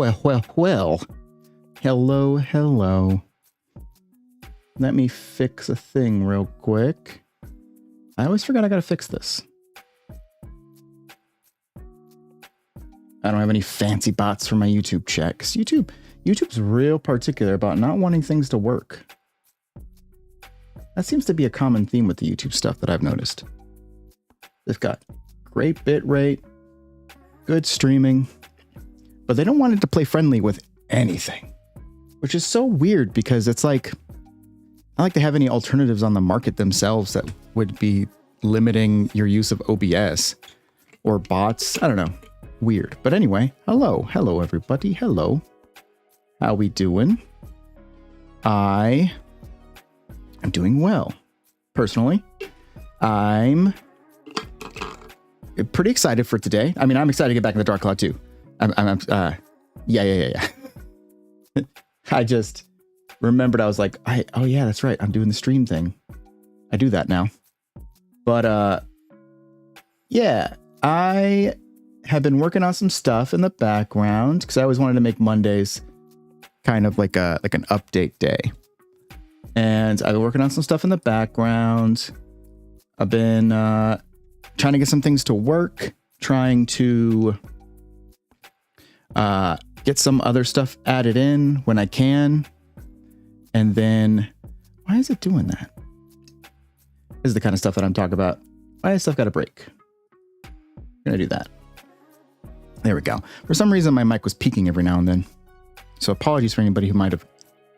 Well. Hello. Let me fix a thing real quick. I always forget I gotta fix this. I don't have any fancy bots for my YouTube checks. YouTube's real particular about not wanting things to work. That seems to be a common theme with the YouTube stuff that I've noticed. They've got great bit rate, good streaming, but they don't want it to play friendly with anything, which is so weird because it's like, I like to have any alternatives on the market themselves that would be limiting your use of OBS or bots. I don't know. Weird. But anyway, hello everybody. Hello. How we doing? I am doing well. Personally, I'm pretty excited for today. I mean, I'm excited to get back in the Dark Cloud too. Yeah. I just remembered I was like, oh yeah, that's right. I'm doing the stream thing. I do that now. But yeah, I have been working on some stuff in the background because I always wanted to make Mondays kind of like an update day. And I've been working on some stuff in the background. I've been trying to get some things to work, trying to get some other stuff added in when I can. And then, why is it doing that? This is the kind of stuff that I'm talking about. Why has stuff got to break? I'm going to do that. There we go. For some reason, my mic was peaking every now and then. So apologies for anybody who might have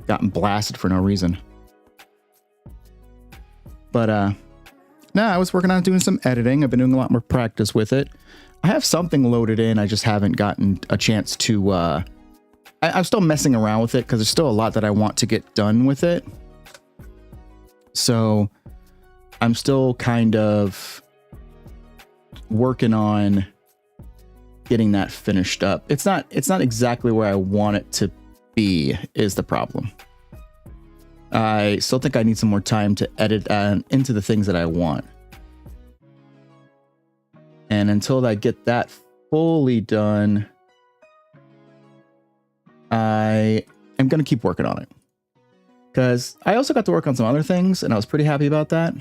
gotten blasted for no reason. But no, I was working on doing some editing. I've been doing a lot more practice with it. I have something loaded in. I just haven't gotten a chance to... I'm still messing around with it because there's still a lot that I want to get done with it. So I'm still kind of working on getting that finished up. It's not exactly where I want it to be is the problem. I still think I need some more time to edit into the things that I want. And until I get that fully done, I am going to keep working on it. Because I also got to work on some other things, and I was pretty happy about that.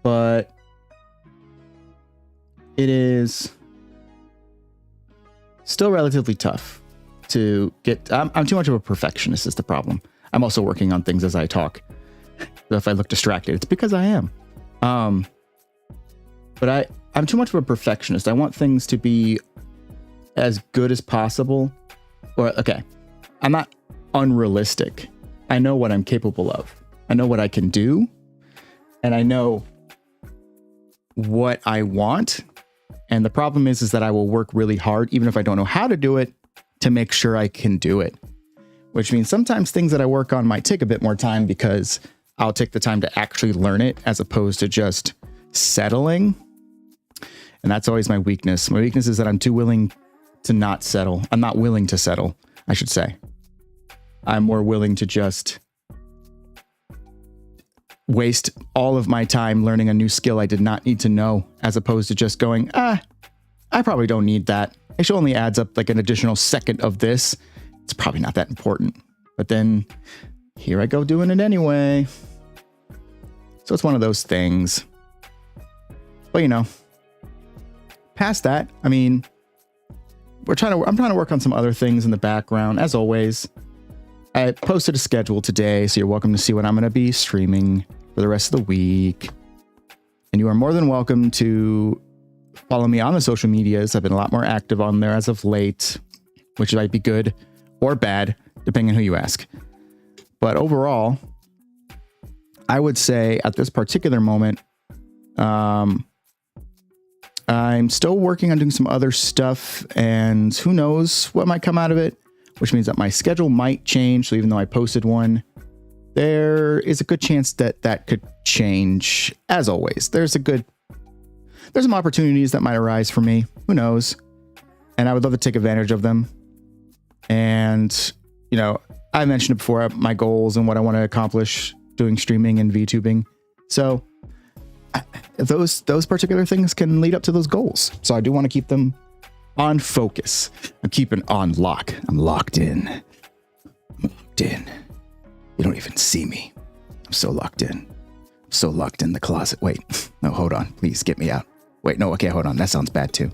But it is still relatively tough to get. I'm too much of a perfectionist is the problem. I'm also working on things as I talk. So if I look distracted, it's because I am. But I'm too much of a perfectionist. I want things to be as good as possible. Or, okay, I'm not unrealistic. I know what I'm capable of. I know what I can do. And I know what I want. And the problem is that I will work really hard, even if I don't know how to do it, to make sure I can do it. Which means sometimes things that I work on might take a bit more time because I'll take the time to actually learn it as opposed to just settling. And that's always my weakness. My weakness is that I'm too willing to not settle. I'm not willing to settle, I should say. I'm more willing to just waste all of my time learning a new skill I did not need to know, as opposed to just going, I probably don't need that. It should only adds up like an additional second of this. It's probably not that important. But then here I go doing it anyway. So it's one of those things. But you know, past that, I mean, I'm trying to work on some other things in the background, as always. I posted a schedule today, so you're welcome to see what I'm going to be streaming for the rest of the week. And you are more than welcome to follow me on the social medias. I've been a lot more active on there as of late, which might be good or bad, depending on who you ask. But overall, I would say at this particular moment, I'm still working on doing some other stuff, and who knows what might come out of it, which means that my schedule might change. So even though I posted one, there is a good chance that that could change. As always, there's some opportunities that might arise for me. Who knows? And I would love to take advantage of them. And, you know, I mentioned it before, my goals and what I want to accomplish doing streaming and VTubing. So those particular things can lead up to those goals. So I do want to keep them on focus. I'm keeping on lock. I'm locked in. I'm locked in. You don't even see me. I'm so locked in. I'm so locked in the closet. Wait. No, hold on. Please get me out. Wait, no, okay, hold on. That sounds bad too.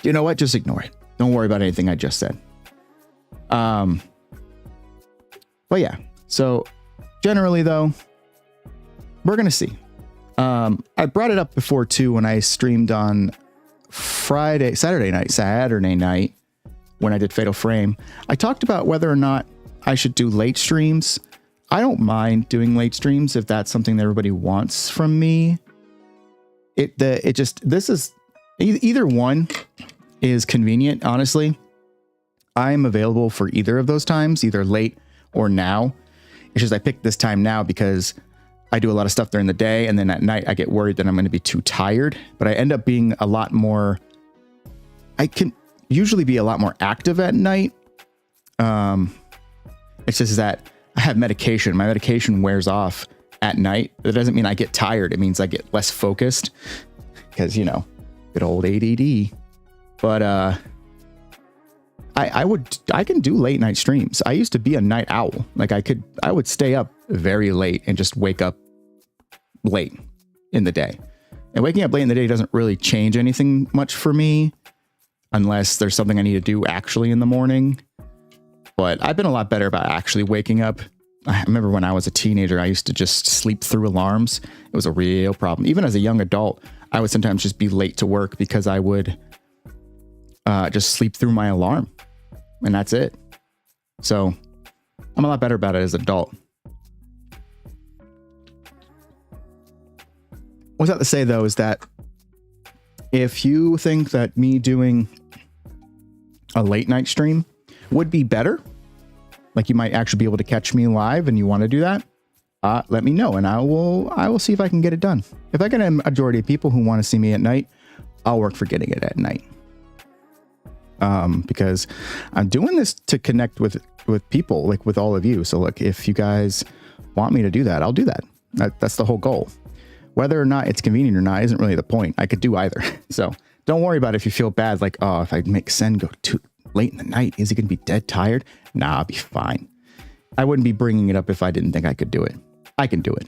You know what? Just ignore it. Don't worry about anything I just said. But yeah. So generally though, we're going to see. I brought it up before too when I streamed on Saturday night when I did Fatal Frame. I talked about whether or not I should do late streams. I don't mind doing late streams if that's something that everybody wants from me. This is either one is convenient. Honestly, I'm available for either of those times, either late or now. It's just I picked this time now because I do a lot of stuff during the day, and then at night I get worried that I'm going to be too tired, but I end up being a lot more, I can usually be a lot more active at night. It's just that I have medication. My medication wears off at night. That doesn't mean I get tired. It means I get less focused because, you know, good old ADD. But I can do late night streams. I used to be a night owl. Like I would stay up very late and just wake up late in the day. And waking up late in the day doesn't really change anything much for me unless there's something I need to do actually in the morning. But I've been a lot better about actually waking up. I remember when I was a teenager, I used to just sleep through alarms. It was a real problem. Even as a young adult, I would sometimes just be late to work because I would just sleep through my alarm. And that's it. So I'm a lot better about it as an adult. What's that to say, though, is that if you think that me doing a late night stream would be better, like you might actually be able to catch me live and you want to do that, let me know and I will see if I can get it done. If I get a majority of people who want to see me at night, I'll work for getting it at night. Because I'm doing this to connect with people, like with all of you. So look, if you guys want me to do that, I'll do that. That's the whole goal. Whether or not it's convenient or not isn't really the point. I could do either. So don't worry about it if you feel bad. Like, oh, if I make Sen go too late in the night, is he going to be dead tired? Nah, I'll be fine. I wouldn't be bringing it up if I didn't think I could do it. I can do it.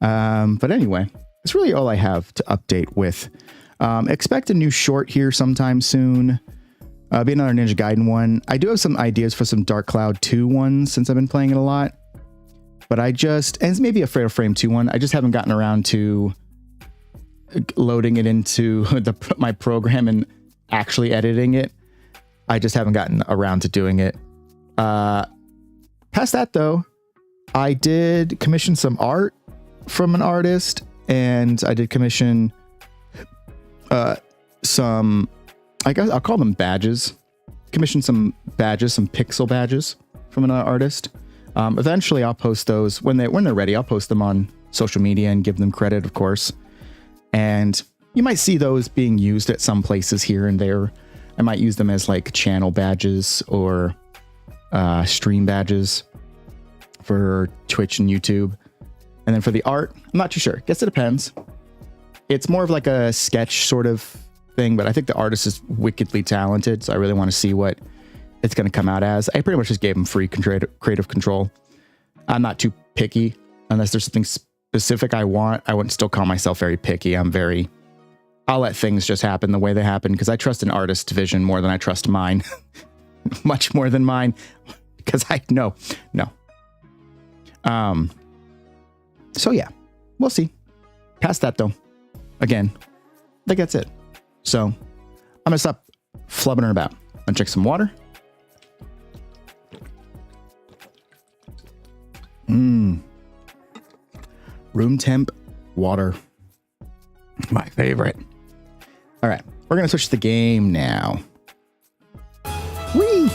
But anyway, that's really all I have to update with. Expect a new short here sometime soon. Be another Ninja Gaiden one. I do have some ideas for some Dark Cloud 2 ones since I've been playing it a lot. But and it's maybe a Fatal Frame 2 one. I just haven't gotten around to loading it into my program and actually editing it. I just haven't gotten around to doing it. Past that though, I did commission some art from an artist, and I did commission some, I guess I'll call them badges. Commission some badges, some pixel badges from another artist. Eventually I'll post those when they're ready. I'll post them on social media and give them credit, of course. And you might see those being used at some places here and there. I might use them as like channel badges or stream badges for Twitch and YouTube. And then for the art, I'm not too sure. Guess it depends. It's more of like a sketch sort of thing, but I think the artist is wickedly talented. So I really want to see what it's going to come out as. I pretty much just gave him free creative control. I'm not too picky unless there's something specific I want. I wouldn't still call myself very picky. I'll let things just happen the way they happen because I trust an artist's vision more than I trust mine. Much more than mine because no. So yeah, we'll see. Past that though, again, I think that's it. So I'm gonna stop flubbing about. I'm gonna drink some water. Room temp water. My favorite. All right, we're gonna switch the game now. Whee!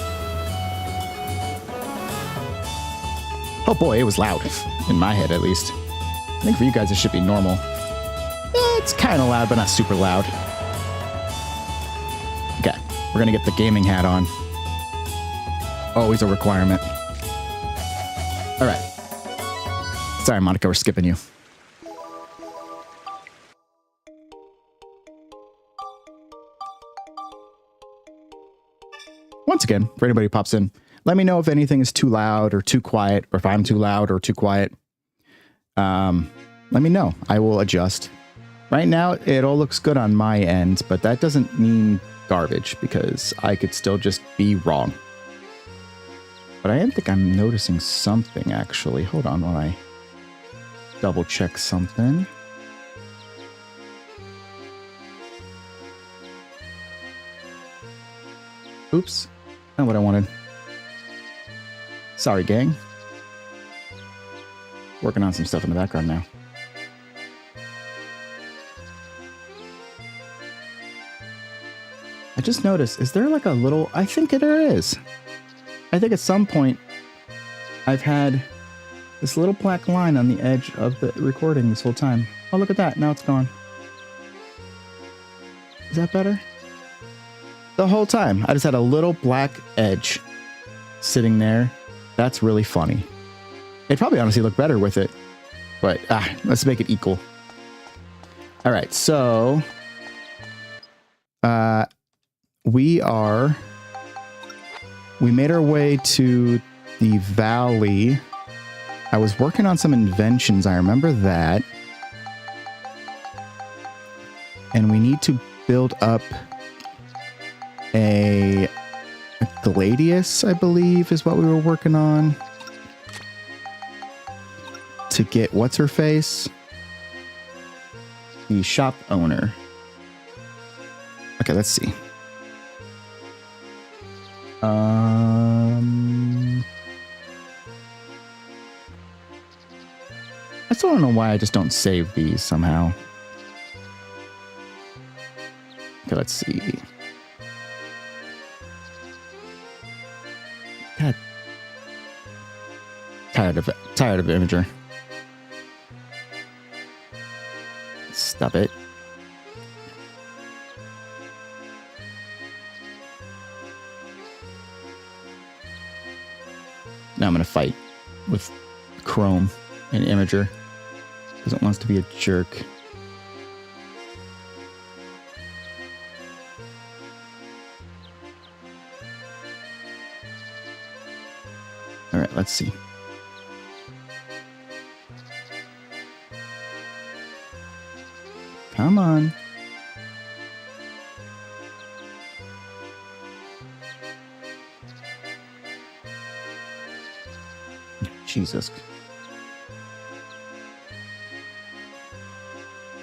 Oh boy, it was loud. In my head, at least. I think for you guys, it should be normal. It's kind of loud, but not super loud. Okay, we're gonna get the gaming hat on. Always a requirement. All right. Sorry, Monica, we're skipping you. once again, for anybody who pops in, let me know if anything is too loud or too quiet, or if I'm too loud or too quiet. Let me know. I will adjust. Right now, it all looks good on my end, but that doesn't mean garbage because I could still just be wrong. But I think I'm noticing something, actually. Hold on while I double check something. Oops. Not what I wanted. Sorry, gang. Working on some stuff in the background now. I just noticed, is there like a little... I think there is. I think at some point I've had this little black line on the edge of the recording this whole time. Oh, look at that. Now it's gone. Is that better? The whole time, I just had a little black edge sitting there. That's really funny. It'd probably honestly look better with it, but let's make it equal. All right, so we made our way to the valley. I was working on some inventions. I remember that. And we need to build up a gladius, I believe, is what we were working on. To get what's her face? The shop owner. Okay, let's see. I still don't know why I just don't save these somehow. Okay, let's see. God. Tired of Imager. Stop it. Now I'm going to fight with Chrome and Imager because it wants to be a jerk. All right, let's see. Come on. Jesus.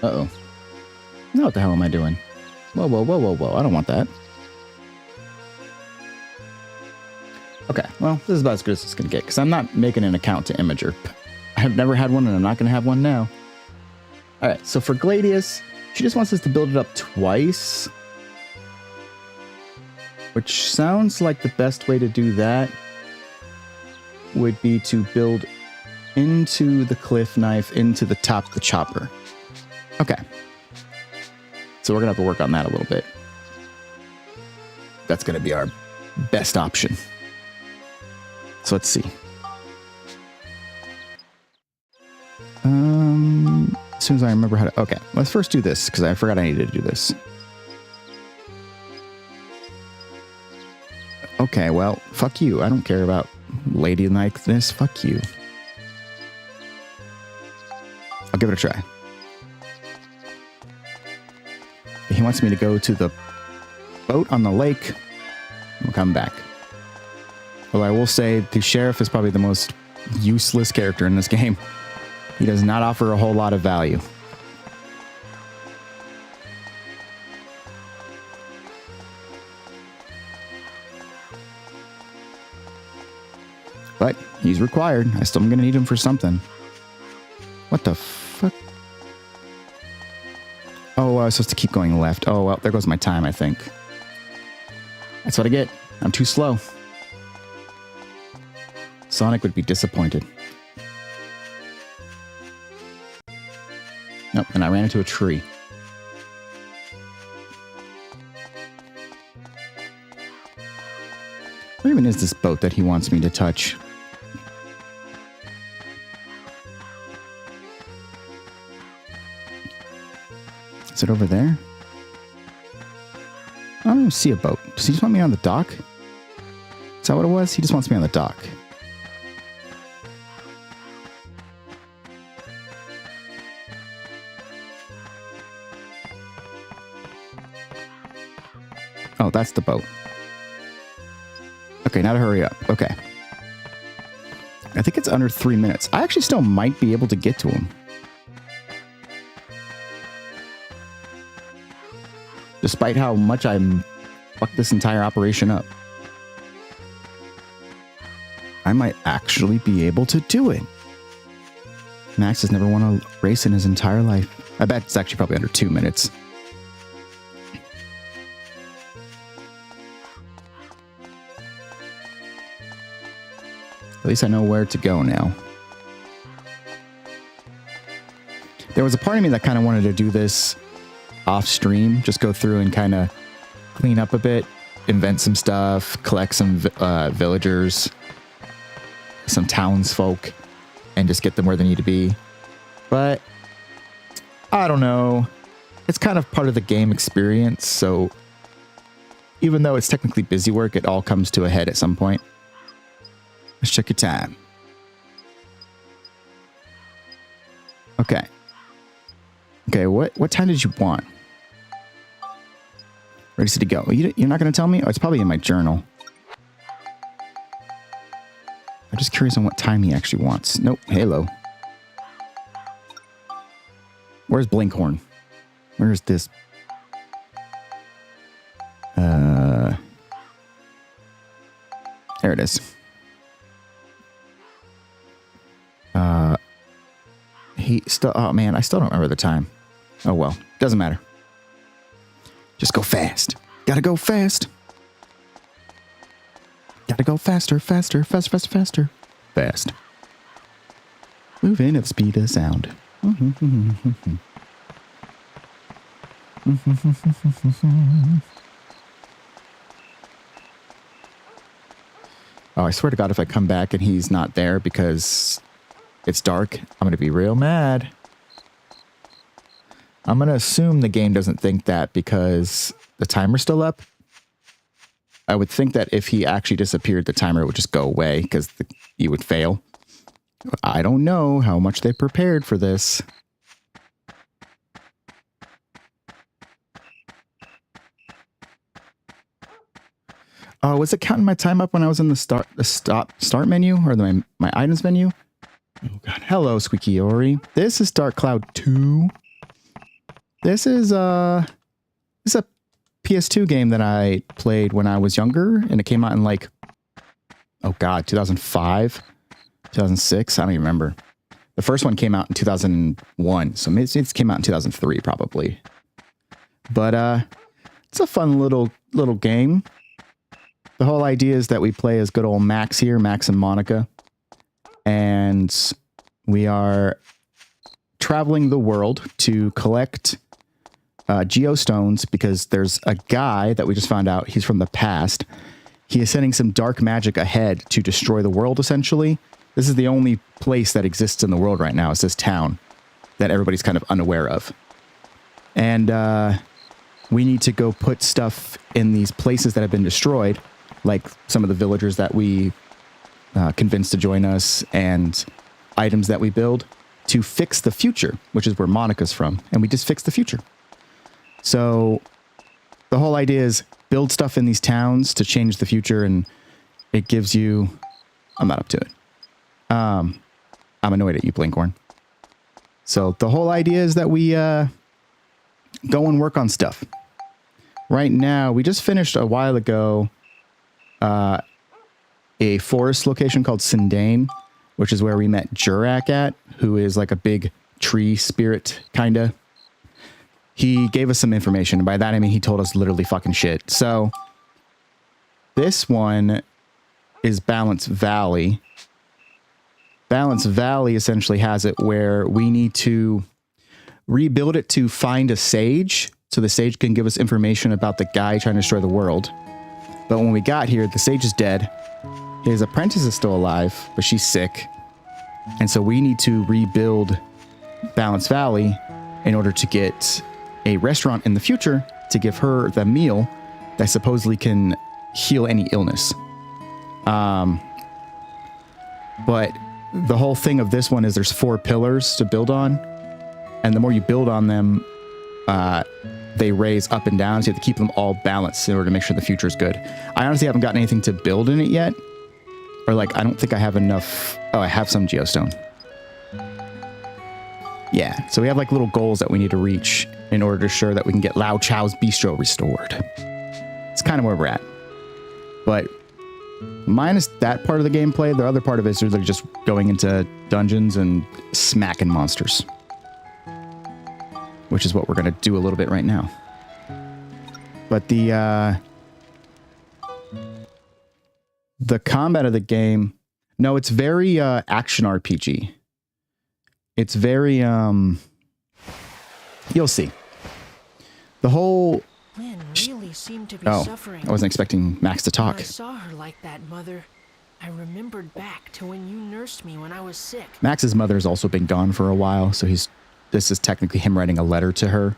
Uh-oh. Now what the hell am I doing? Whoa, whoa, whoa, whoa, whoa. I don't want that. Okay, well, this is about as good as it's going to get, because I'm not making an account to Imager. I've never had one, and I'm not going to have one now. All right, so for Gladius, she just wants us to build it up twice. Which sounds like the best way to do that would be to build into the cliff knife, into the top of the chopper. Okay. So we're going to have to work on that a little bit. That's going to be our best option. So let's see. As soon as I remember how to... Okay, let's first do this, because I forgot I needed to do this. Okay, well, fuck you. I don't care about ladylikeness. Fuck you. I'll give it a try. He wants me to go to the boat on the lake. We'll come back. Well, I will say the sheriff is probably the most useless character in this game. He does not offer a whole lot of value. But he's required. I still am going to need him for something. What the fuck? Oh, I was supposed to keep going left. Oh, well, there goes my time, I think. That's what I get. I'm too slow. Sonic would be disappointed. Nope, and I ran into a tree. Where even is this boat that he wants me to touch? Is it over there? I don't even see a boat. Does he just want me on the dock? Is that what it was? He just wants me on the dock. Oh, that's the boat. Okay, now to hurry up. Okay. I think it's under 3 minutes. I actually still might be able to get to him. Despite how much I fucked this entire operation up. I might actually be able to do it. Max has never won a race in his entire life. I bet it's actually probably under 2 minutes. At least I know where to go now. There was a part of me that kind of wanted to do this off stream, just go through and kind of clean up a bit, invent some stuff, collect some villagers, some townsfolk, and just get them where they need to be. But I don't know. It's kind of part of the game experience, so even though it's technically busy work, it all comes to a head at some point. Let's check your time. Okay. Okay, what time did you want? Ready, set, to go. You're not going to tell me? Oh, it's probably in my journal. I'm just curious on what time he actually wants. Nope, Halo. Where's Blinkhorn? Where's this? There it is. He still, oh man, I still don't remember the time. Oh well, doesn't matter. Just go fast. Gotta go fast. Gotta go faster, faster, faster, faster, faster. Fast. Moving at the speed of sound. Oh, I swear to God, if I come back and he's not there because it's dark, I'm going to be real mad. I'm going to assume the game doesn't think that because the timer's still up. I would think that if he actually disappeared, the timer would just go away because you would fail. I don't know how much they prepared for this. Oh, was it counting my time up when I was in the start menu or my items menu? Oh god. Hello, Squeaky Ori. This is Dark Cloud 2. This is a PS2 game that I played when I was younger, and it came out in like, oh god, 2005, 2006. I don't even remember. The first one came out in 2001, so maybe it came out in 2003 probably. But it's a fun little game. The whole idea is that we play as good old Max here, Max and Monica. And we are traveling the world to collect geostones because there's a guy that we just found out, he's from the past. He is sending some dark magic ahead to destroy the world, essentially. This is the only place that exists in the world right now. It's this town that everybody's kind of unaware of. And we need to go put stuff in these places that have been destroyed, like some of the villagers that we convinced to join us and items that we build to fix the future, which is where Monica's from. And we just fixed the future. So the whole idea is build stuff in these towns to change the future, and it gives you... I'm not up to it. I'm annoyed at you, Blinkhorn. So the whole idea is that we go and work on stuff. Right now, we just finished a while ago a forest location called Sindane, which is where we met Jurak at, who is like a big tree spirit, kinda. He gave us some information, and by that I mean he told us literally fucking shit. So this one is Balance Valley. Balance Valley essentially has it where we need to rebuild it to find a sage, so the sage can give us information about the guy trying to destroy the world. But when we got here, the sage is dead. His apprentice is still alive, but she's sick. And so we need to rebuild Balance Valley in order to get a restaurant in the future to give her the meal that supposedly can heal any illness. But the whole thing of this one is there's 4 pillars to build on. And the more you build on them, they raise up and down. So you have to keep them all balanced in order to make sure the future is good. I honestly haven't gotten anything to build in it yet. Or like, I don't think I have enough. Oh, I have some geostone. Yeah, so we have like little goals that we need to reach in order to ensure that we can get Lao Chao's bistro restored. It's kind of where we're at. But minus that part of the gameplay, the other part of it is really just going into dungeons and smacking monsters. Which is what we're going to do a little bit right now. But the combat of the game, no, it's very action RPG. It's very, you'll see. The whole... Lynn really seemed to be suffering. I wasn't expecting Max to talk. When I saw her like that, Mother, I remembered back to when you nursed me when I was sick. Max's mother has also been gone for a while, so this is technically him writing a letter to her.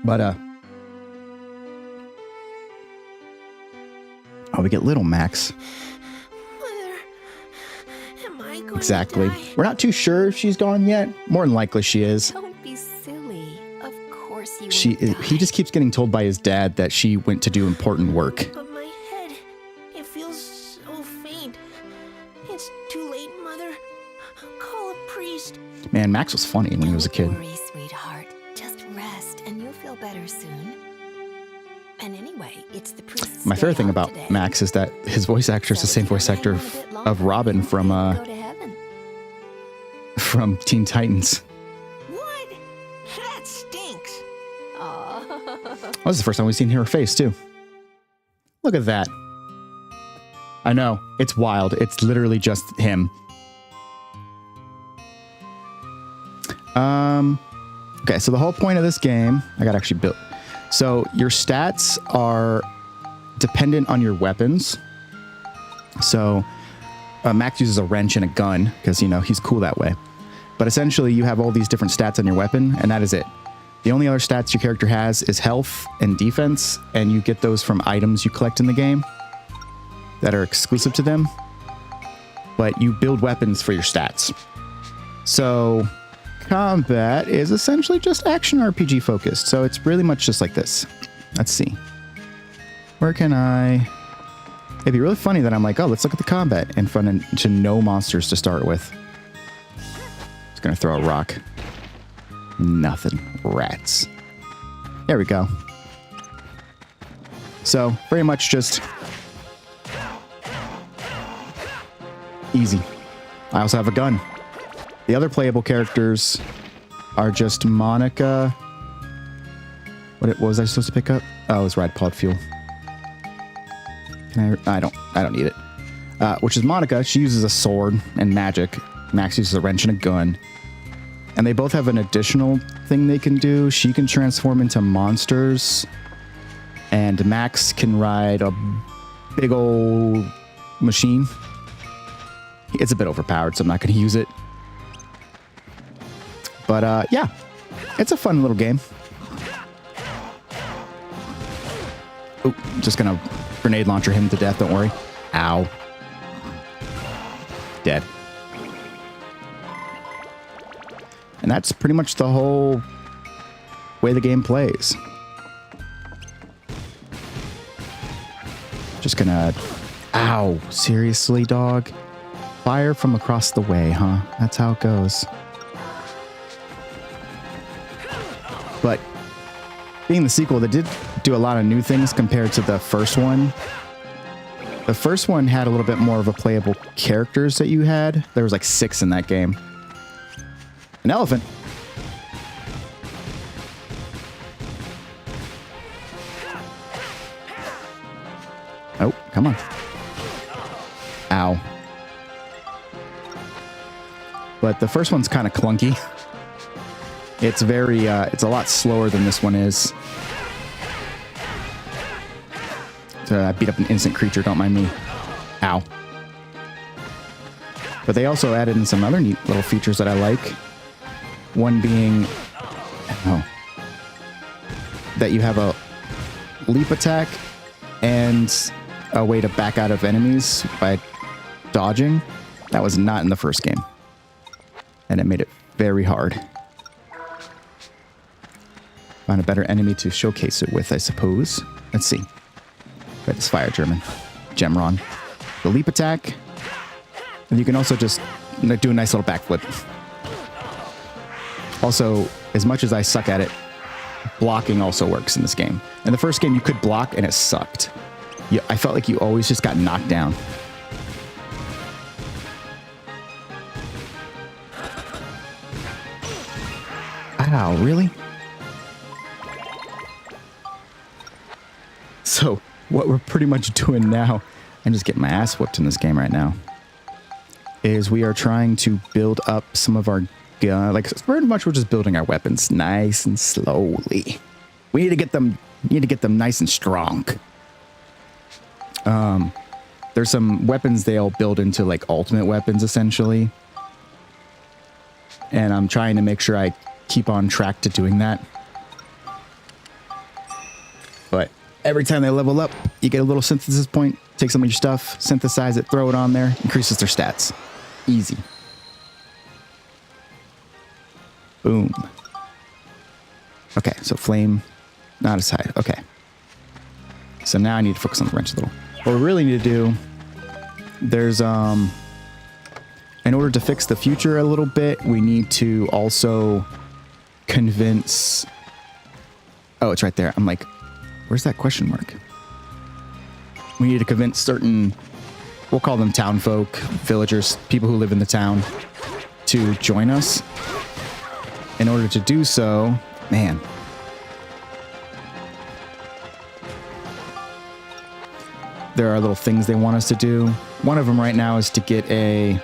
But, oh, we get little Max. Mother, am I going Exactly. to die? We're not too sure if she's gone yet. More than likely she is. Don't be silly. Of course you He just keeps getting told by his dad that she went to do important work. But my head, it feels so faint. It's too late, Mother. Call a priest. Man, Max was funny when he was a kid. Don't worry, sweetheart. Just rest and you'll feel better soon. And anyway, it's the priest's My favorite day thing off about today. Max is that his voice actor is the same voice actor of Robin from Go to heaven. from Teen Titans. What? That stinks. Aw. This is the first time we've seen her face too. Look at that. I know, it's wild. It's literally just him. Okay, so the whole point of this game, I got actually built. So your stats are dependent on your weapons. So Max uses a wrench and a gun because, you know, he's cool that way. But essentially you have all these different stats on your weapon and that is it. The only other stats your character has is health and defense, and you get those from items you collect in the game that are exclusive to them. But you build weapons for your stats. So combat is essentially just action RPG focused. So it's really much just like this. Let's see. Where can I... It'd be really funny that I'm like, oh, let's look at the combat in front of to no monsters to start with. Just gonna throw a rock. Nothing. Rats. There we go. So very much just easy. I also have a gun. The other playable characters are just Monica. What was I supposed to pick up? Oh, it was Rad Pod Fuel. Can I don't need it. Which is Monica. She uses a sword and magic. Max uses a wrench and a gun. And they both have an additional thing they can do. She can transform into monsters. And Max can ride a big old machine. It's a bit overpowered, so I'm not going to use it. But yeah, it's a fun little game. Oh, just gonna grenade launcher him to death, don't worry. Ow. Dead. And that's pretty much the whole way the game plays. Just gonna... Ow, seriously, dog? Fire from across the way, huh? That's how it goes. But being the sequel, they did do a lot of new things compared to the first one. The first one had a little bit more of a playable characters that you had. There was like 6 in that game. An elephant. Oh, come on. Ow. But the first one's kind of clunky. It's very, it's a lot slower than this one is. So I beat up an innocent creature, don't mind me. Ow. But they also added in some other neat little features that I like. One being, that you have leap attack and a way to back out of enemies by dodging. That was not in the first game. And it made it very hard. Find a better enemy to showcase it with, I suppose. Let's see. Red is Fire German. Gemron. The leap attack. And you can also just do a nice little backflip. Also, as much as I suck at it, blocking also works in this game. In the first game, you could block and it sucked. I felt like you always just got knocked down. Ow, really? So, what we're pretty much doing now, I'm just getting my ass whooped in this game right now, is we are trying to build up some of our gun. Like, pretty much we're just building our weapons nice and slowly. We need to get them nice and strong. There's some weapons they'll build into like ultimate weapons essentially. And I'm trying to make sure I keep on track to doing that. But every time they level up, you get a little synthesis point, take some of your stuff, synthesize it, throw it on there, increases their stats. Easy. Boom. Okay, so flame, not as high. Okay. So now I need to focus on the wrench a little. What we really need to do, there's, in order to fix the future a little bit, we need to also convince, oh, it's right there. I'm like, where's that question mark? We need to convince certain, we'll call them town folk, villagers, people who live in the town, to join us. In order to do so, man. There are little things they want us to do. One of them right now is to get a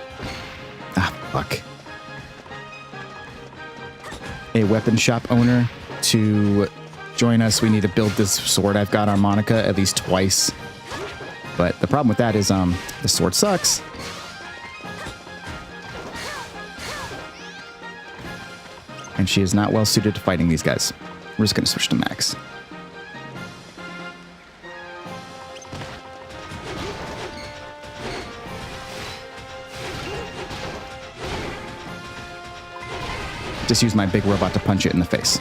weapon shop owner to join us. We need to build this sword I've got on Monica at least twice. But the problem with that is the sword sucks. And she is not well suited to fighting these guys. We're just going to switch to Max. Just use my big robot to punch it in the face.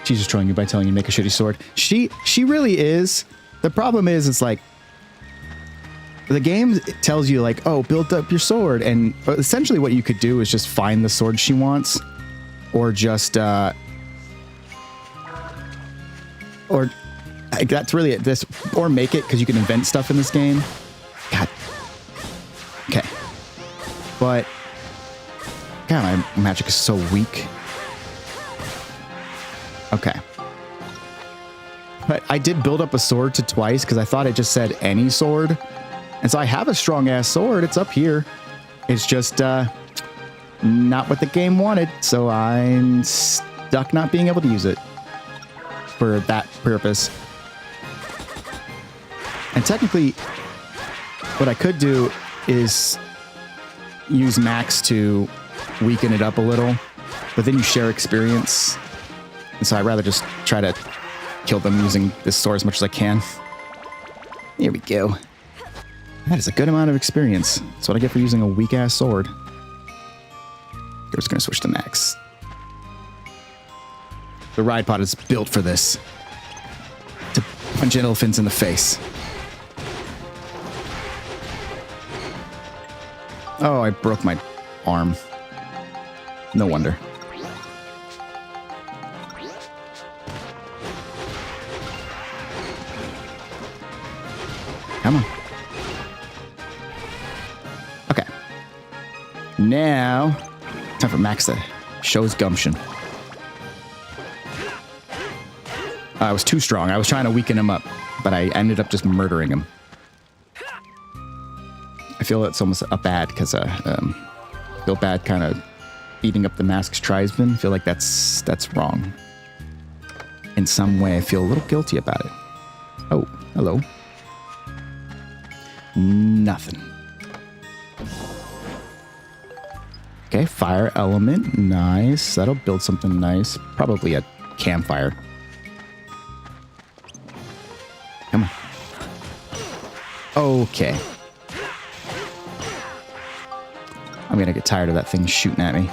She's just trolling you by telling you to make a shitty sword. She really is. The problem is, it's like, the game tells you like, oh, build up your sword. And essentially what you could do is just find the sword she wants. Or just, or that's really it. This, or make it, because you can invent stuff in this game. God. Okay. But, God, my magic is so weak. Okay. But I did build up a sword to twice, because I thought it just said any sword. And so I have a strong ass sword. It's up here. It's just not what the game wanted. So I'm stuck not being able to use it for that purpose. And technically, what I could do is use Max to weaken it up a little. But then you share experience. And so I'd rather just try to kill them using this sword as much as I can. Here we go. That is a good amount of experience. That's what I get for using a weak-ass sword. We're just going to switch to Max. The ride pod is built for this. To punch elephants in the face. Oh, I broke my arm. No wonder. Come on. Okay. Now, time for Max to show his gumption. I was too strong. I was trying to weaken him up, but I ended up just murdering him. I feel it's almost a bad, because feel bad kind of beating up the masked tribesman. I feel like that's wrong. In some way, I feel a little guilty about it. Oh, hello. Nothing. Okay, Okay, fire element. Nice. That'll build something nice. Probably a campfire. Come on. Okay. I'm gonna get tired of that thing shooting at me.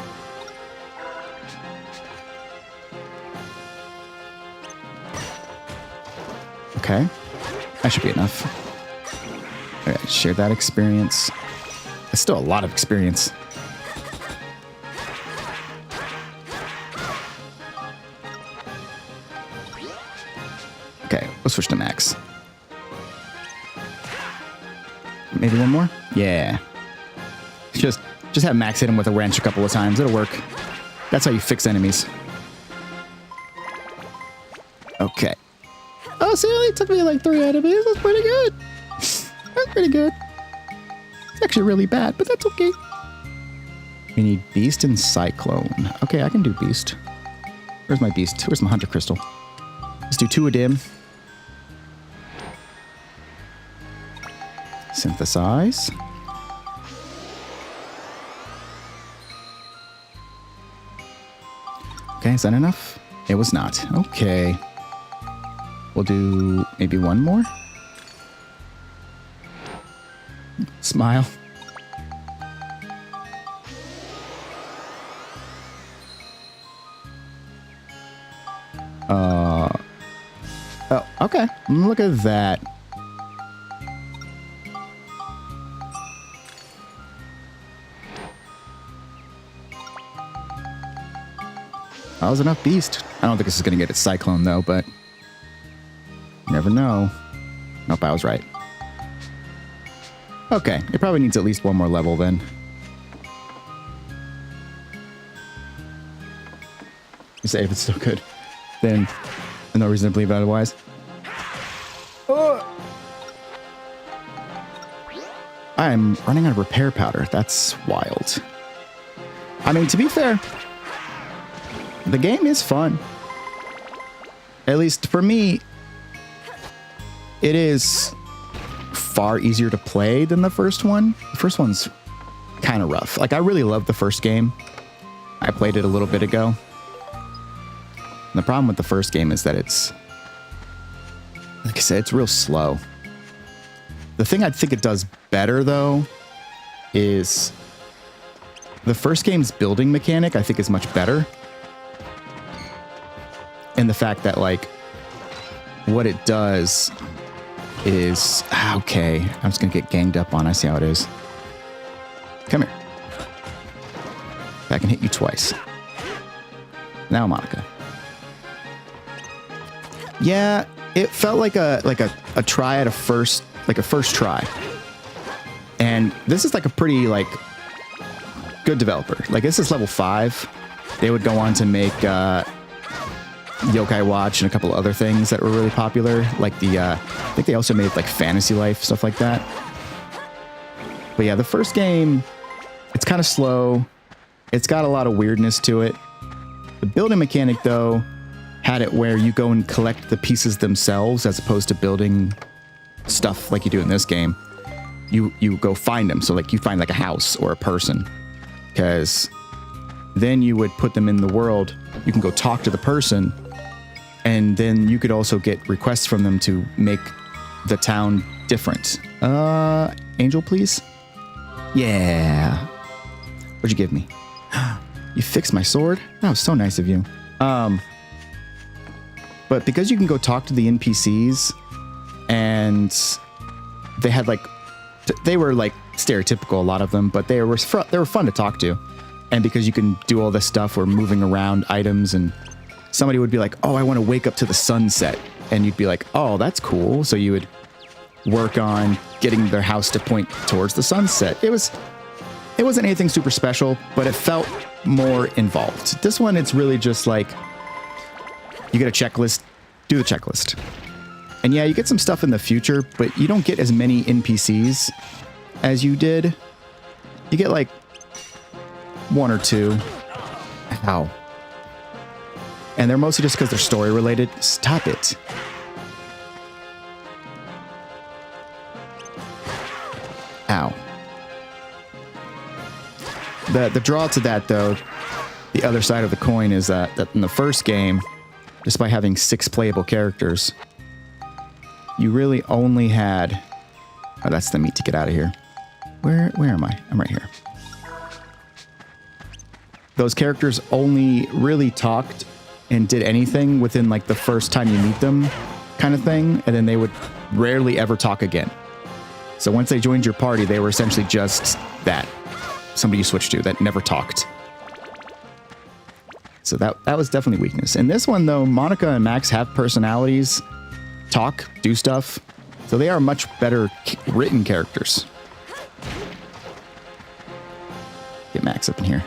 Okay. That should be enough. Alright, share that experience. That's still a lot of experience. Okay, let's switch to max. Maybe one more? Yeah. Just have Max hit him with a wrench a couple of times. It'll work. That's how you fix enemies. Okay. Oh, see, it only took me like 3 enemies. That's pretty good. That's pretty good. It's actually really bad, but that's okay. We need Beast and Cyclone. Okay, I can do Beast. Where's my Beast? Where's my Hunter Crystal? Let's do 2 of them. Synthesize. Okay, is that enough? It was not. Okay. We'll do maybe one more. Smile. Oh, okay. Look at that. That was enough Beast. I don't think this is going to get its Cyclone, though, but you never know. Nope, I was right. Okay, it probably needs at least one more level, then. You say if it's still good, then there's no reason to believe otherwise. I'm running out of repair powder. That's wild. I mean, to be fair, the game is fun. At least for me, it is far easier to play than the first one. The first one's kind of rough. Like, I really loved the first game. I played it a little bit ago. And the problem with the first game is that it's, like I said, it's real slow. The thing I think it does better, though, is the first game's building mechanic, I think, is much better. And the fact that, like, what it does is... Okay, I'm just going to get ganged up on. I see how it is. Come here. I can hit you twice. Now, Monica. Yeah, it felt like a try at a first try. And this is like a pretty, like, good developer. Like, this is level 5. They would go on to make Yokai Watch and a couple other things that were really popular. Like the, I think they also made like Fantasy Life, stuff like that. But yeah, the first game, it's kind of slow. It's got a lot of weirdness to it. The building mechanic, though, had it where you go and collect the pieces themselves as opposed to building stuff like you do in this game. You go find them. So like you find like a house or a person, because then you would put them in the world. You can go talk to the person, and then you could also get requests from them to make the town different. Angel, please. Yeah. What'd you give me? You fixed my sword? That was so nice of you. But because you can go talk to the NPCs, and they had like, they were like stereotypical, a lot of them, but they were fun to talk to. And because you can do all this stuff, we're moving around items, and somebody would be like, oh, I want to wake up to the sunset. And you'd be like, oh, that's cool. So you would work on getting their house to point towards the sunset. It wasn't anything super special, but it felt more involved. This one, it's really just like, you get a checklist, do the checklist. And yeah, you get some stuff in the future, but you don't get as many NPCs as you did. You get like 1 or 2. Ow. And they're mostly just because they're story related. Stop it. Ow. The draw to that, though, the other side of the coin is that in the first game, despite having 6 playable characters, you really only had... Oh, that's the meat to get out of here. Where am I? I'm right here. Those characters only really talked and did anything within like the first time you meet them kind of thing, and then they would rarely ever talk again. So once they joined your party, they were essentially just that. Somebody you switched to that never talked. So that was definitely weakness. In this one, though, Monica and Max have personalities, talk, do stuff. So they are much better written characters. Get Max up in here.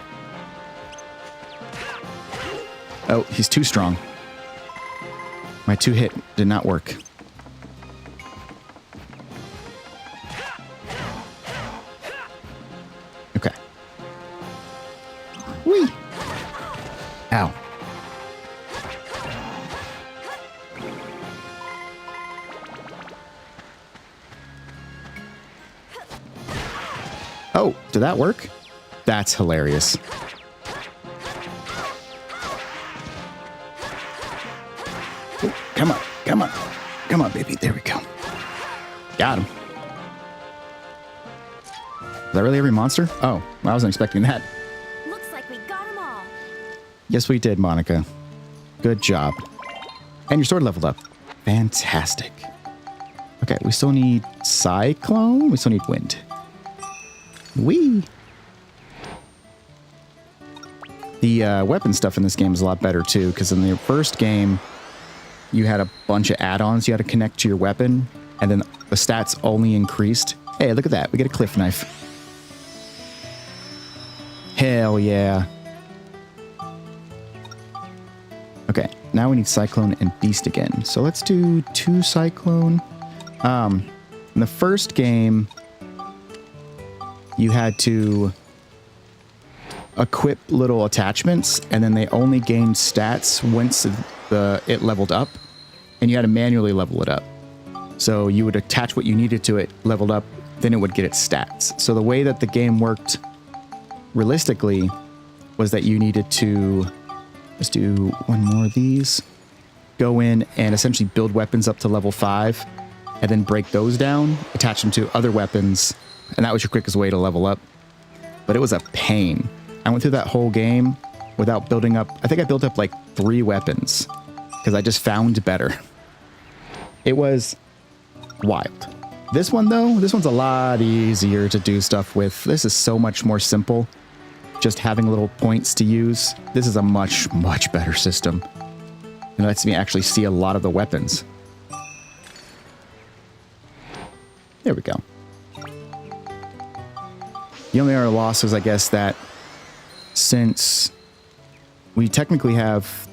Oh, he's too strong. My 2-hit did not work. Okay. Whee! Ow. Oh, did that work? That's hilarious. Oh, come on, come on. Come on, baby. There we go. Got him. Is that really every monster? Oh, I wasn't expecting that. Looks like we got them all. Yes, we did, Monica. Good job. And your sword leveled up. Fantastic. Okay, we still need Cyclone. We still need Wind. Whee! The weapon stuff in this game is a lot better, too, because in the first game, you had a bunch of add-ons you had to connect to your weapon, and then the stats only increased. Hey, look at that. We get a cliff knife. Hell yeah. Okay, now we need Cyclone and Beast again. So let's do 2 Cyclone. In the first game, you had to equip little attachments, and then they only gained stats once it leveled up, and you had to manually level it up. So you would attach what you needed to it, leveled up, then it would get its stats. So the way that the game worked realistically was that you needed to, let's do one more of these, go in and essentially build weapons up to level 5, and then break those down, attach them to other weapons, and that was your quickest way to level up. But it was a pain. I went through that whole game without building up. I think I built up like 3 weapons because I just found better. It was wild. This one, though, this one's a lot easier to do stuff with. This is so much more simple. Just having little points to use. This is a much, much better system. It lets me actually see a lot of the weapons. There we go. The only other loss is, I guess, that since we technically have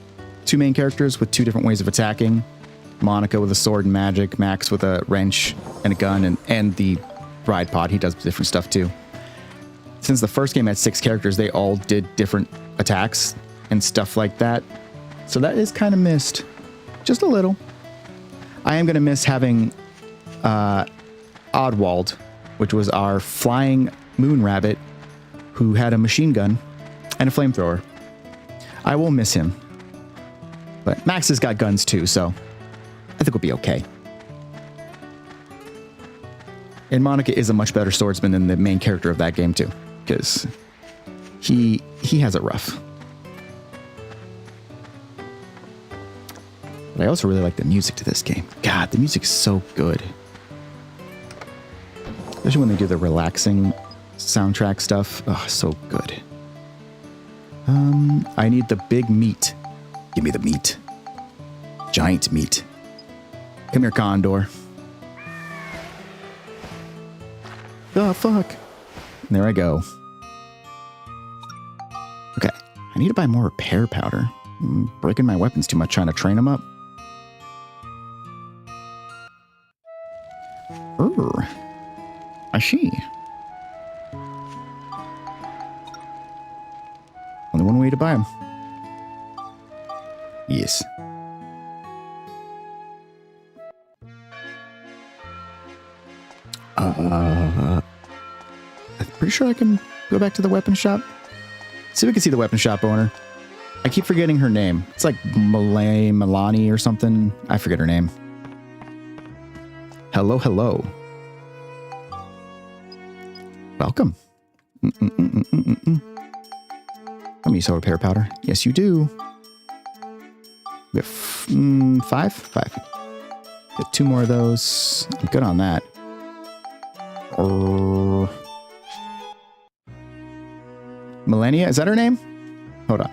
2 main characters with 2 different ways of attacking, Monica with a sword and magic, Max with a wrench and a gun, and the ride pod, he does different stuff too. Since the first game had 6 characters, they all did different attacks and stuff like that. So that is kind of missed. Just a little. I am going to miss having Oddwald, which was our flying moon rabbit who had a machine gun and a flamethrower. I will miss him. But Max has got guns too, so I think we'll be okay. And Monica is a much better swordsman than the main character of that game too, because he has it rough. But I also really like the music to this game. God, the music is so good. Especially when they do the relaxing soundtrack stuff. Oh, so good. I need the big meat. Give me the meat. Giant meat. Come here, Condor. Oh, fuck. There I go. Okay. I need to buy more repair powder. I'm breaking my weapons too much trying to train them up. I see. Only one way to buy them. Yes. I'm pretty sure I can go back to the weapon shop. See if we can see the weapon shop owner. I keep forgetting her name. It's like Milani or something. I forget her name. Hello, hello. Welcome. Let me use repair powder. Yes, you do. We have 5? 5. Get 2 more of those. I'm good on that. Millennia, is that her name? Hold on.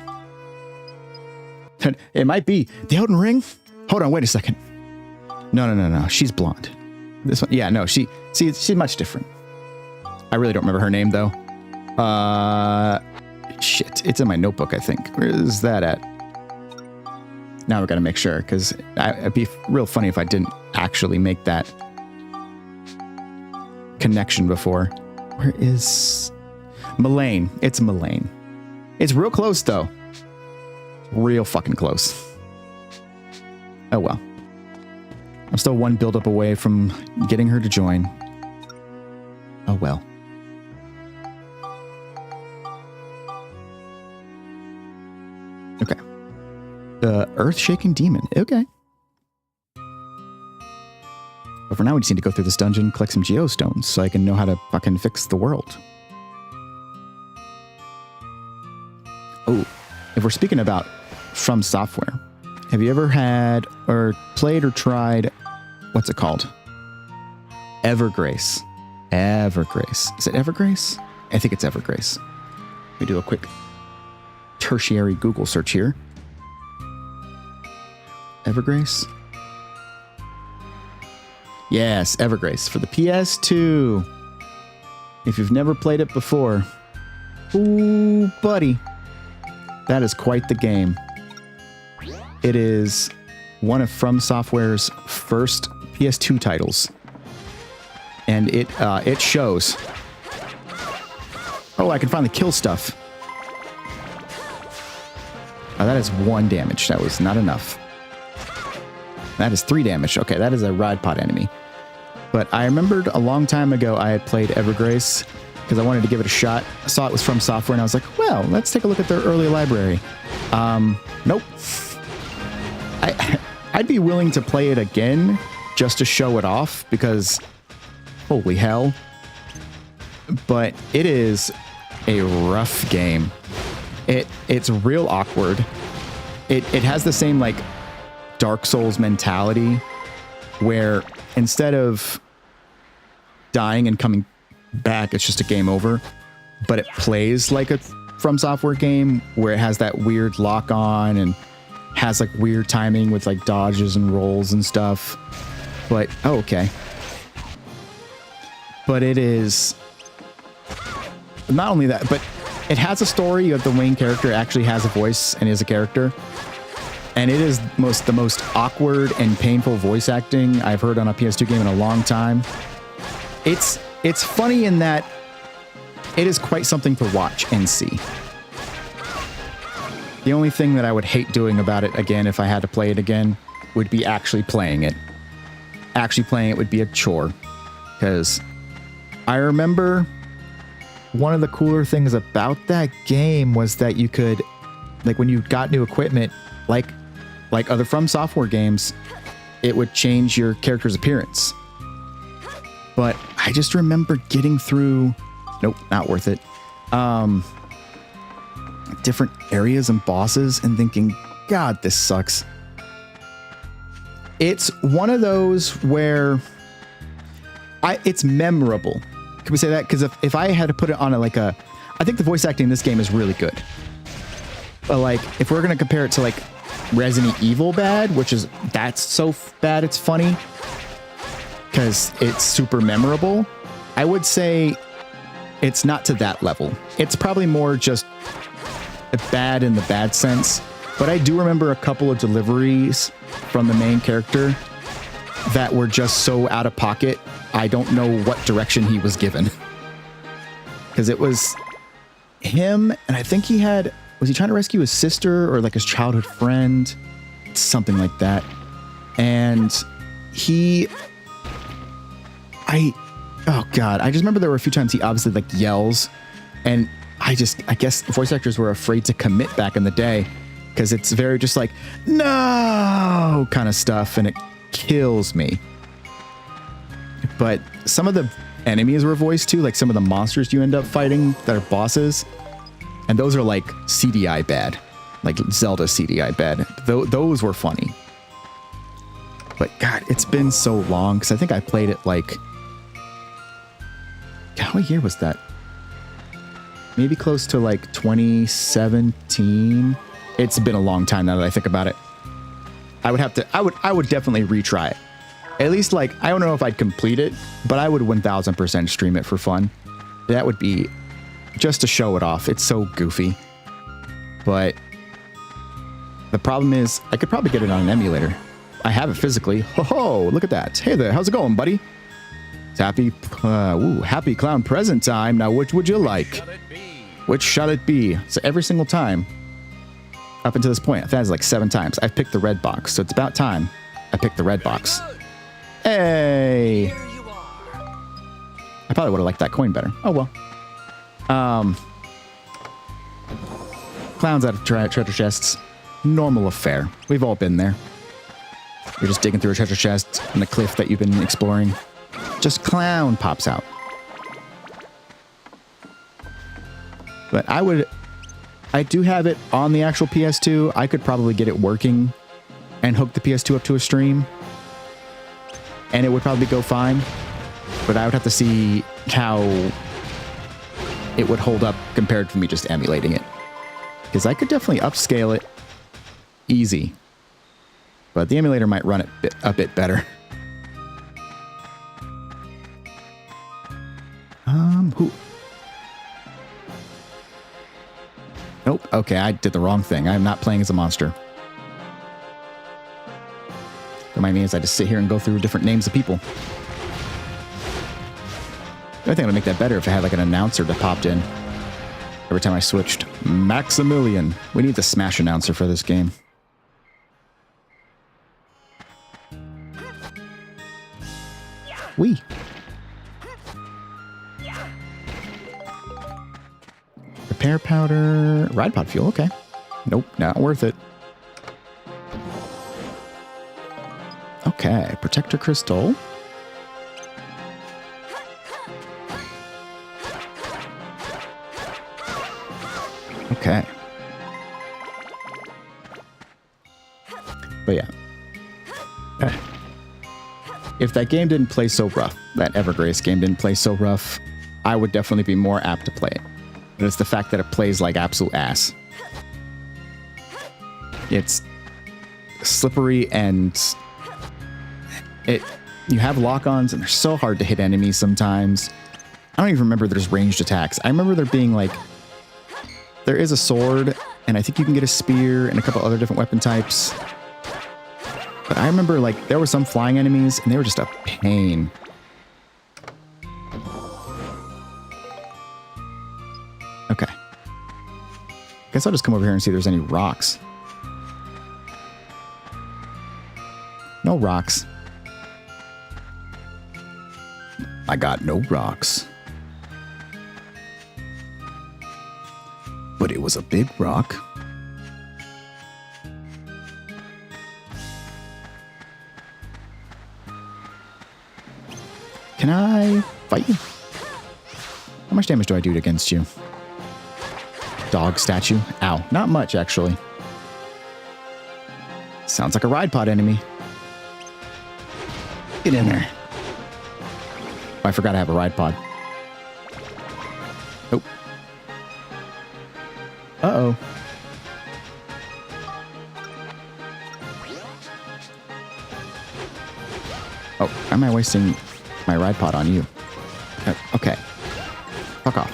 It might be the Elden Ring. Hold on, wait a second. No. She's blonde. This one, yeah, no, she's much different. I really don't remember her name though. Shit, it's in my notebook, I think. Where is that at? Now we gotta make sure, because it'd be real funny if I didn't actually make that connection before. Where is Mullane? It's Mullane. It's real close though. Real fucking close. Oh well. I'm still 1 build-up away from getting her to join. Oh well. Okay. The earth-shaking demon. Okay. But for now, we just need to go through this dungeon, collect some geostones, so I can know how to fucking fix the world. Oh, if we're speaking about From Software, have you ever had or played or tried, what's it called? Evergrace. Evergrace. Is it Evergrace? I think it's Evergrace. Let me do a quick tertiary Google search here. Evergrace? Yes, Evergrace for the PS2. If you've never played it before, ooh, buddy, that is quite the game. It is one of From Software's first PS2 titles, and it shows. Oh, I can finally kill stuff. Oh, that is 1 damage. That was not enough. That is 3 damage. Okay, that is a ride pod enemy. But I remembered a long time ago I had played Evergrace because I wanted to give it a shot. I saw it was From Software, and I was like, well, let's take a look at their early library. Nope. I'd be willing to play it again just to show it off because holy hell. But it is a rough game. It's real awkward. It has the same like Dark Souls mentality where instead of dying and coming back, it's just a game over. But it plays like a From Software game where it has that weird lock on and has like weird timing with like dodges and rolls and stuff. But oh, okay. But it is not only that, but it has a story. You have the main character actually has a voice and is a character. And it is the most awkward and painful voice acting I've heard on a PS2 game in a long time. It's funny in that it is quite something to watch and see. The only thing that I would hate doing about it again, if I had to play it again, would be actually playing it. Actually playing it would be a chore. Because I remember one of the cooler things about that game was that you could, like when you got new equipment, like other From Software games, it would change your character's appearance. But I just remember getting through, nope, not worth it, different areas and bosses and thinking, God, this sucks. It's one of those where it's memorable. Can we say that? Because if I had to put it on I think the voice acting in this game is really good. But like, if we're going to compare it to like Resident Evil bad, that's so bad it's funny because it's super memorable, I would say it's not to that level. It's probably more just bad in the bad sense. But I do remember a couple of deliveries from the main character that were just so out of pocket. I don't know what direction he was given. Because it was him, and I think was he trying to rescue his sister or like his childhood friend? Something like that. And oh God, I just remember there were a few times he obviously like yells, and I guess voice actors were afraid to commit back in the day because it's very just like, no kind of stuff. And it kills me. But some of the enemies were voiced too, like some of the monsters you end up fighting that are bosses. And those are like CDI bad, like Zelda CDI bad. Those were funny. But God, it's been so long because I think I played it like, God, what year was that? Maybe close to like 2017. It's been a long time now that I think about it. I would definitely retry it. At least like, I don't know if I'd complete it, but I would 1000% stream it for fun. That would be just to show it off. It's so goofy. But the problem is I could probably get it on an emulator. I have it physically. Ho, look at that. Hey there, how's it going, buddy? It's happy clown present time. Now, which would you like? Which shall it be? So every single time up until this point, I've had it like 7 times. I've picked the red box. So it's about time I picked the red box. Hey! I probably would have liked that coin better. Oh, well. Clowns out of treasure chests. Normal affair. We've all been there. You're just digging through a treasure chest on the cliff that you've been exploring. Just clown pops out. But I do have it on the actual PS2. I could probably get it working and hook the PS2 up to a stream. And it would probably go fine. But I would have to see how it would hold up compared to me just emulating it. Because I could definitely upscale it easy. But the emulator might run it a bit better. Who? Nope. Okay, I did the wrong thing. I'm not playing as a monster. What might mean is I just sit here and go through different names of people. The only thing that would make that better if I had like an announcer that popped in every time I switched. Maximilian. We need the Smash announcer for this game. Wee. Repair powder. Ride pod fuel. Okay. Nope. Not worth it. Okay. Protector crystal. Okay. But yeah. If that game didn't play so rough, that Evergrace game didn't play so rough, I would definitely be more apt to play it. But it's the fact that it plays like absolute ass. It's slippery and you have lock-ons and they're so hard to hit enemies sometimes. I don't even remember there's ranged attacks. I remember there being like, there is a sword and I think you can get a spear and a couple other different weapon types. But I remember like there were some flying enemies and they were just a pain. Okay. Guess I'll just come over here and see if there's any rocks. No rocks. I got no rocks. But it was a big rock. Can I fight you? How much damage do I do against you? Dog statue. Ow. Not much, actually. Sounds like a ride pod enemy. Get in there. Oh, I forgot I have a ride pod. Oh. Uh-oh. Oh, why am I wasting my ride pod on you? Okay. Fuck off.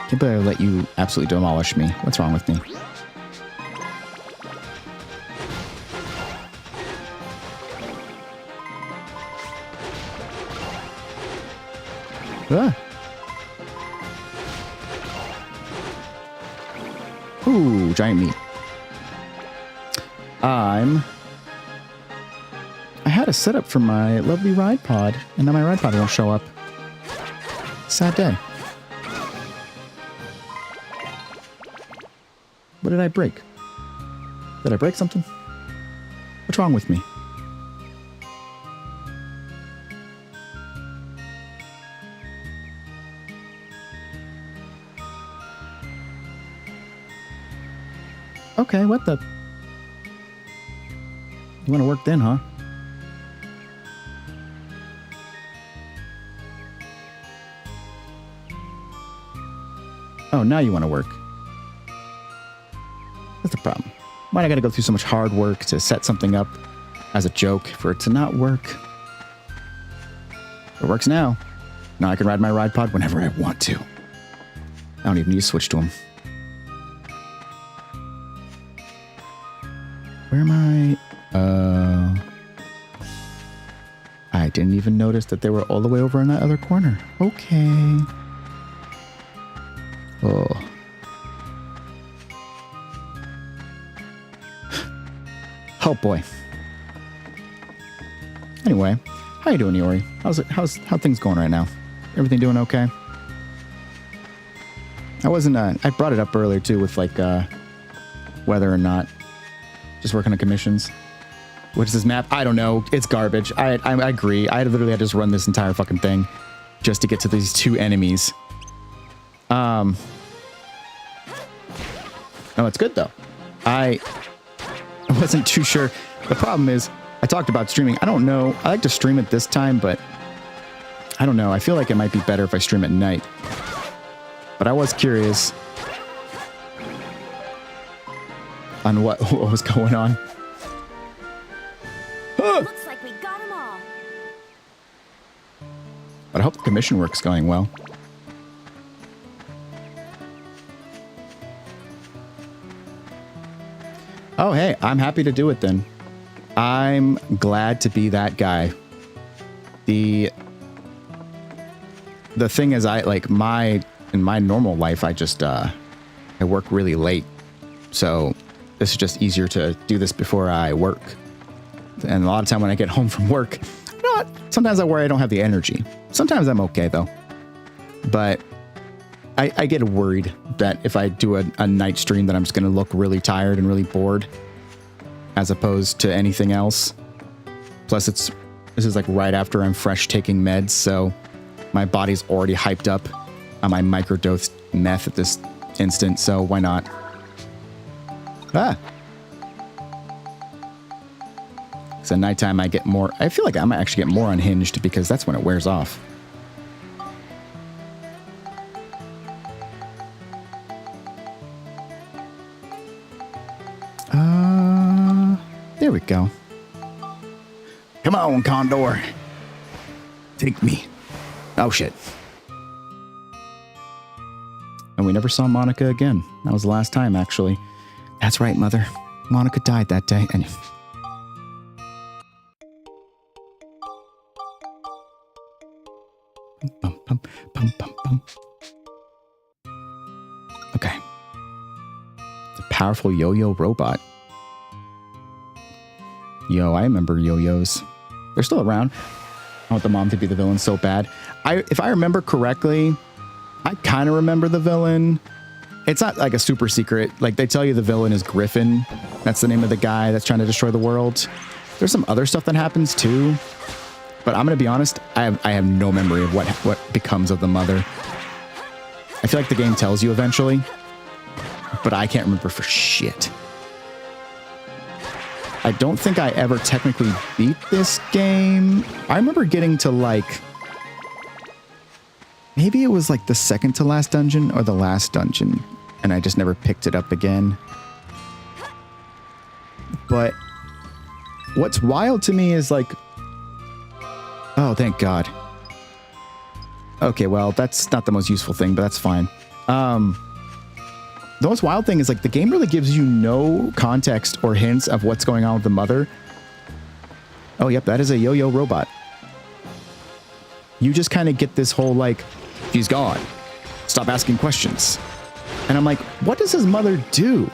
Can't believe I let you absolutely demolish me. What's wrong with me? Ah. Ooh, giant meat. I had a setup for my lovely ride pod, and now my ride pod won't show up. Sad day. What did I break? Did I break something? What's wrong with me? Okay, what the? You want to work then, huh? Oh, now you want to work. That's the problem. Why do I gotta go through so much hard work to set something up as a joke for it to not work? It works now. Now I can ride my ride pod whenever I want to. I don't even need to switch to them. Where am I? I didn't even notice that they were all the way over in that other corner. Okay. Oh. Oh boy. Anyway, how you doing, Iori? How things going right now? Everything doing okay? I brought it up earlier too with like whether or not just working on commissions. What is this map? I don't know. It's garbage. I agree. I literally had to just run this entire fucking thing just to get to these two enemies. No, it's good though. I wasn't too sure. The problem is, I talked about streaming. I don't know. I like to stream it this time, but I don't know. I feel like it might be better if I stream at night. But I was curious on what was going on. Looks like we got them all. But I hope the commission work's going well. Oh, hey, I'm happy to do it then. I'm glad to be that guy. The thing is, in my normal life, I just, I work really late. So this is just easier to do this before I work. And a lot of time when I get home from work, sometimes I worry I don't have the energy. Sometimes I'm okay though. But I get worried that if I do a night stream that I'm just going to look really tired and really bored as opposed to anything else. Plus this is like right after I'm fresh taking meds. So my body's already hyped up on my microdose meth at this instant. So why not? Because at nighttime I feel like I might actually get more unhinged because that's when it wears off. There we go. Come on, Condor. Take me. Oh, shit. And we never saw Monica again. That was the last time, actually. That's right, Mother. Monica died that day. And bum, bum, bum, bum, bum. Okay. The powerful yo-yo robot. Yo, I remember yo-yos. They're still around. I want the mom to be the villain so bad. If I remember correctly, I kind of remember the villain. It's not like a super secret. Like they tell you the villain is Griffin. That's the name of the guy that's trying to destroy the world. There's some other stuff that happens too. But I'm going to be honest, I have no memory of what becomes of the mother. I feel like the game tells you eventually, but I can't remember for shit. I don't think I ever technically beat this game. I remember getting to like, maybe it was like the second to last dungeon or the last dungeon, and I just never picked it up again. But what's wild to me is like, oh, thank God. Okay, well, that's not the most useful thing, but that's fine. The most wild thing is like the game really gives you no context or hints of what's going on with the mother. Oh, yep, that is a yo-yo robot. You just kind of get this whole like, she's gone. Stop asking questions. And I'm like, what does his mother do?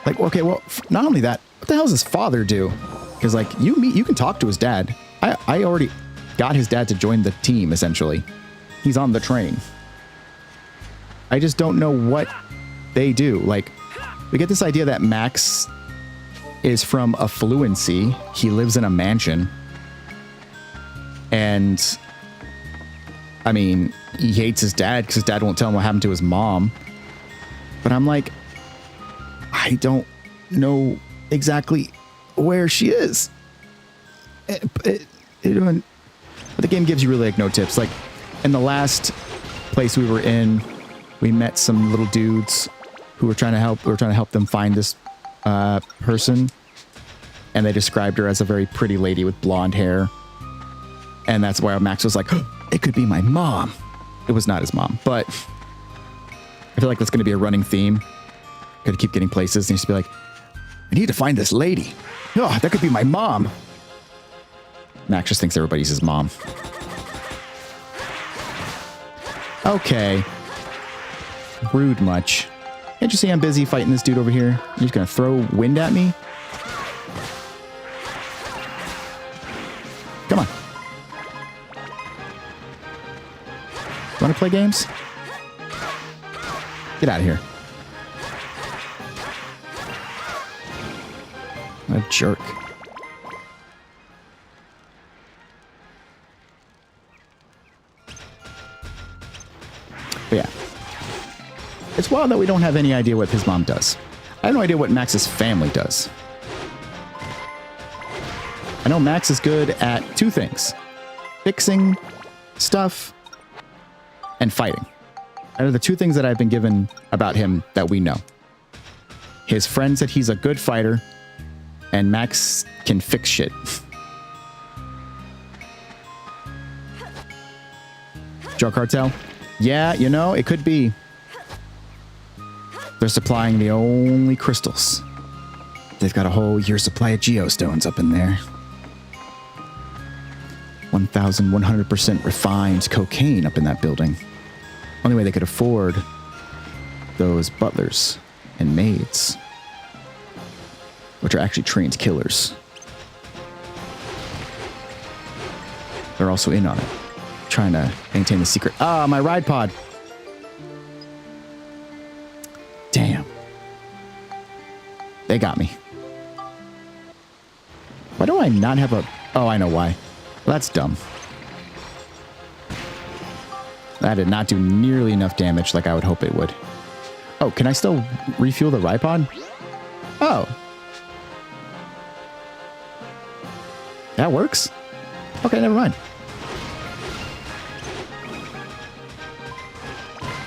Like, okay, well, not only that, what the hell does his father do? Because like you can talk to his dad. I already got his dad to join the team, essentially. He's on the train. I just don't know what they do. Like, We get this idea that Max is from affluency. He lives in a mansion. And, I mean, he hates his dad because his dad won't tell him what happened to his mom. But I'm like, I don't know exactly where she is. But the game gives you really like no tips. Like in the last place we were in, we met some little dudes who were trying to help. We were trying to help them find this person, and they described her as a very pretty lady with blonde hair. And that's why Max was like, oh, it could be my mom. It was not his mom, but I feel like that's going to be a running theme. Going to keep getting places, and he's to be like, I need to find this lady. Oh, that could be my mom. Max just thinks everybody's his mom. Okay. Rude much. Can't you see I'm busy fighting this dude over here? You're just going to throw wind at me? Come on. Want to play games? Get out of here. What a jerk. But yeah. It's wild that we don't have any idea what his mom does. I have no idea what Max's family does. I know Max is good at two things. Fixing stuff and fighting. Those are the two things that I've been given about him that we know. His friend said he's a good fighter, and Max can fix shit. Drug cartel? Yeah, you know, it could be. They're supplying the only crystals. They've got a whole year's supply of geostones up in there. 1,100% refined cocaine up in that building. Only way they could afford those butlers and maids, which are actually trained killers. They're also in on it, trying to maintain the secret. Ah, my ride pod. Damn. They got me. Why do I not have a... Oh, I know why. Well, that's dumb. That did not do nearly enough damage like I would hope it would. Oh, can I still refuel the ride pod? Oh. That works? Okay, never mind.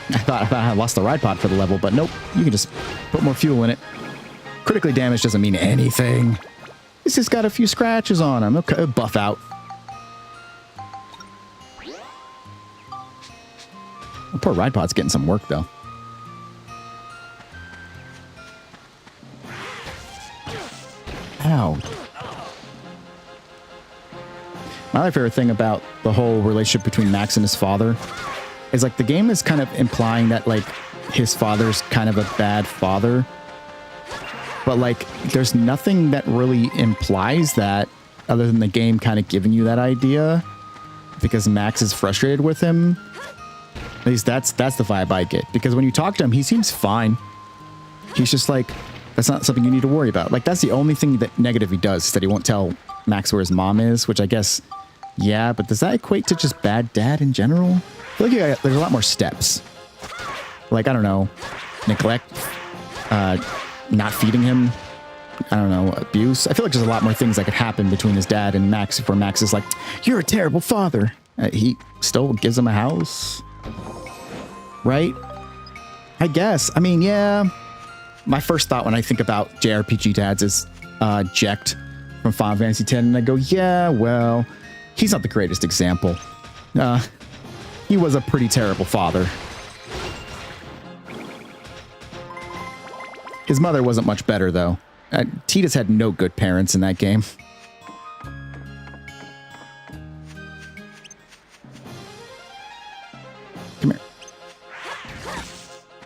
I thought I lost the ride pod for the level, but nope. You can just put more fuel in it. Critically damaged doesn't mean anything. It's just got a few scratches on him. Okay, buff out. The poor ride pod's getting some work, though. Ow. My other favorite thing about the whole relationship between Max and his father is, like, the game is kind of implying that, like, his father's kind of a bad father. But, like, there's nothing that really implies that other than the game kind of giving you that idea because Max is frustrated with him. At least that's the vibe I get. Because when you talk to him, he seems fine. He's just like, that's not something you need to worry about. Like, that's the only thing that negative he does, is that he won't tell Max where his mom is, which I guess, yeah, but does that equate to just bad dad in general? I feel like there's a lot more steps. Like, I don't know, neglect, not feeding him, I don't know, abuse. I feel like there's a lot more things that could happen between his dad and Max before Max is like, you're a terrible father. He still gives him a house. Right? I guess. I mean, yeah. My first thought when I think about JRPG dads is Jecht from Final Fantasy X, and I go, yeah, well, he's not the greatest example. He was a pretty terrible father. His mother wasn't much better, though. Tidus had no good parents in that game. Come here.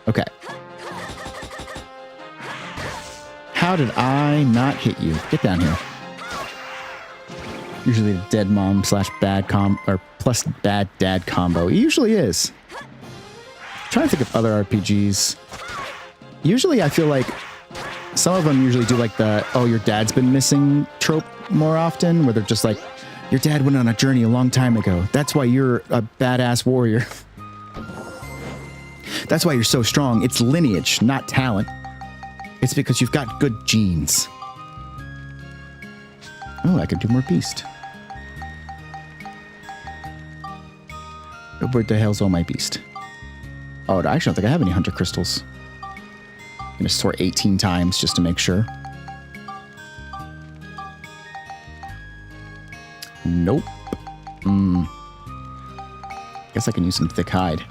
Okay. How did I not hit you? Get down here. Usually the dead mom / bad plus bad dad combo. It usually is. I'm trying to think of other RPGs. Usually I feel like some of them usually do like the, oh, your dad's been missing trope more often, where they're just like, your dad went on a journey a long time ago. That's why you're a badass warrior. That's why you're so strong. It's lineage, not talent. It's because you've got good genes. Oh, I could do more beast. Where the hell's all my beast? Oh, I actually don't think I have any hunter crystals. I'm gonna sort 18 times just to make sure. Nope. Guess I can use some thick hide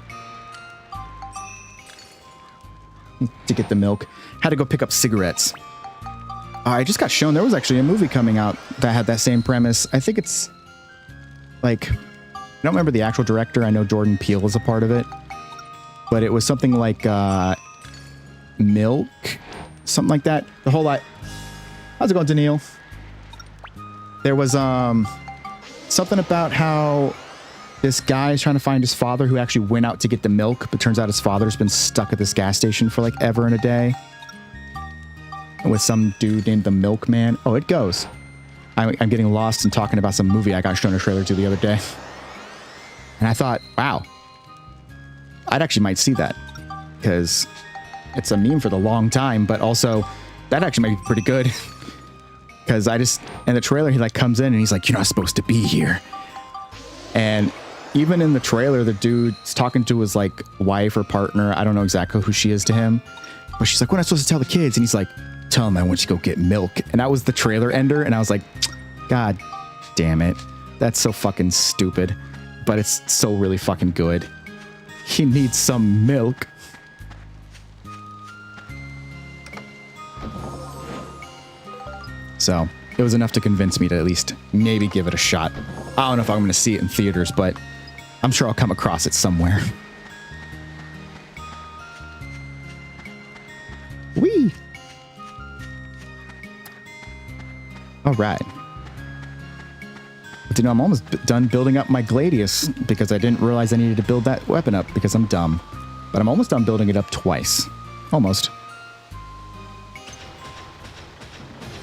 to get the milk. Had to go pick up cigarettes. I just got shown there was actually a movie coming out that had that same premise. I think it's like, I don't remember the actual director. I know Jordan Peele is a part of it, but it was something like Milk, something like that. The whole lot. How's it going, Daniil? There was something about how this guy is trying to find his father who actually went out to get the milk, but turns out his father's been stuck at this gas station for like ever and a day. With some dude named the Milkman. Oh, it goes. I'm getting lost in talking about some movie I got shown a trailer to the other day. And I thought, wow, I'd actually might see that. Because it's a meme for the long time, but also that actually might be pretty good. Because in the trailer, he like comes in and he's like, you're not supposed to be here. And even in the trailer, the dude's talking to his like wife or partner. I don't know exactly who she is to him. But she's like, what am I supposed to tell the kids? And he's like, tell them I want you to go get milk. And that was the trailer ender. And I was like, God damn it. That's so fucking stupid. But it's so really fucking good. He needs some milk. So it was enough to convince me to at least maybe give it a shot. I don't know if I'm going to see it in theaters, but I'm sure I'll come across it somewhere. Whee! All right. But you know, I'm almost done building up my Gladius because I didn't realize I needed to build that weapon up because I'm dumb. But I'm almost done building it up twice. Almost.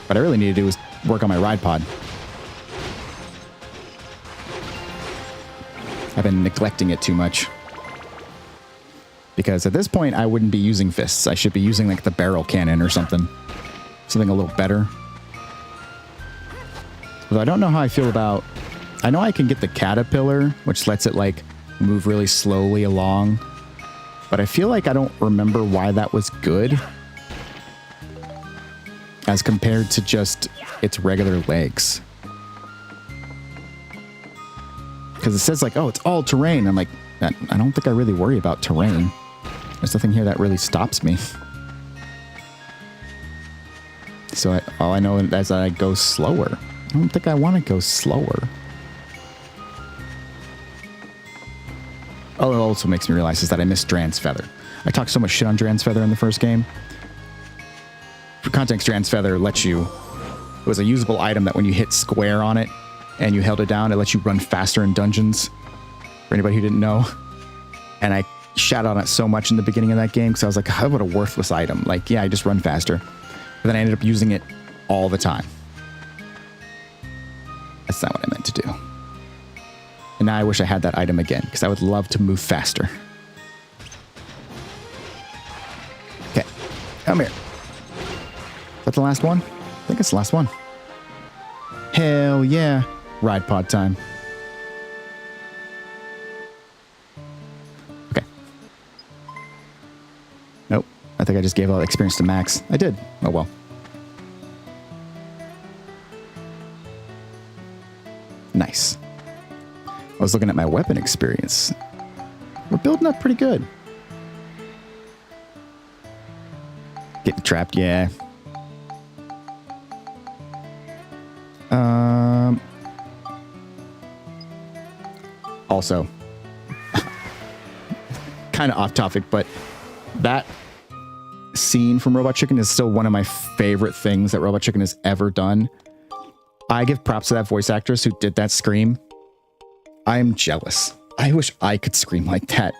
What I really need to do is work on my ride pod. I've been neglecting it too much. Because at this point, I wouldn't be using fists. I should be using like the barrel cannon or something. Something a little better. But I don't know how I feel about... I know I can get the caterpillar, which lets it like move really slowly along. But I feel like I don't remember why that was good. As compared to just its regular legs. Because it says like, oh, it's all terrain. I'm like, I don't think I really worry about terrain. There's nothing here that really stops me. So all I know is that I go slower. I don't think I want to go slower. Oh, it also makes me realize is that I missed Dran's Feather. I talked so much shit on Dran's Feather in the first game. For context, Dran's Feather lets you... It was a usable item that when you hit square on it and you held it down, it lets you run faster in dungeons. For anybody who didn't know. And I shat on it so much in the beginning of that game because I was like, how about a worthless item? Like, yeah, I just run faster. But then I ended up using it all the time. That's not what I meant to do. And now I wish I had that item again because I would love to move faster. Okay, come here. Is that the last one? I think it's the last one. Hell yeah. Ride pod time. Okay. Nope. I think I just gave all the experience to Max. I did. Oh well. Nice. I was looking at my weapon experience. We're building up pretty good. Getting trapped, yeah. Also, kind of off topic, but that scene from Robot Chicken is still one of my favorite things that Robot Chicken has ever done. I give props to that voice actress who did that scream. I'm jealous. I wish I could scream like that.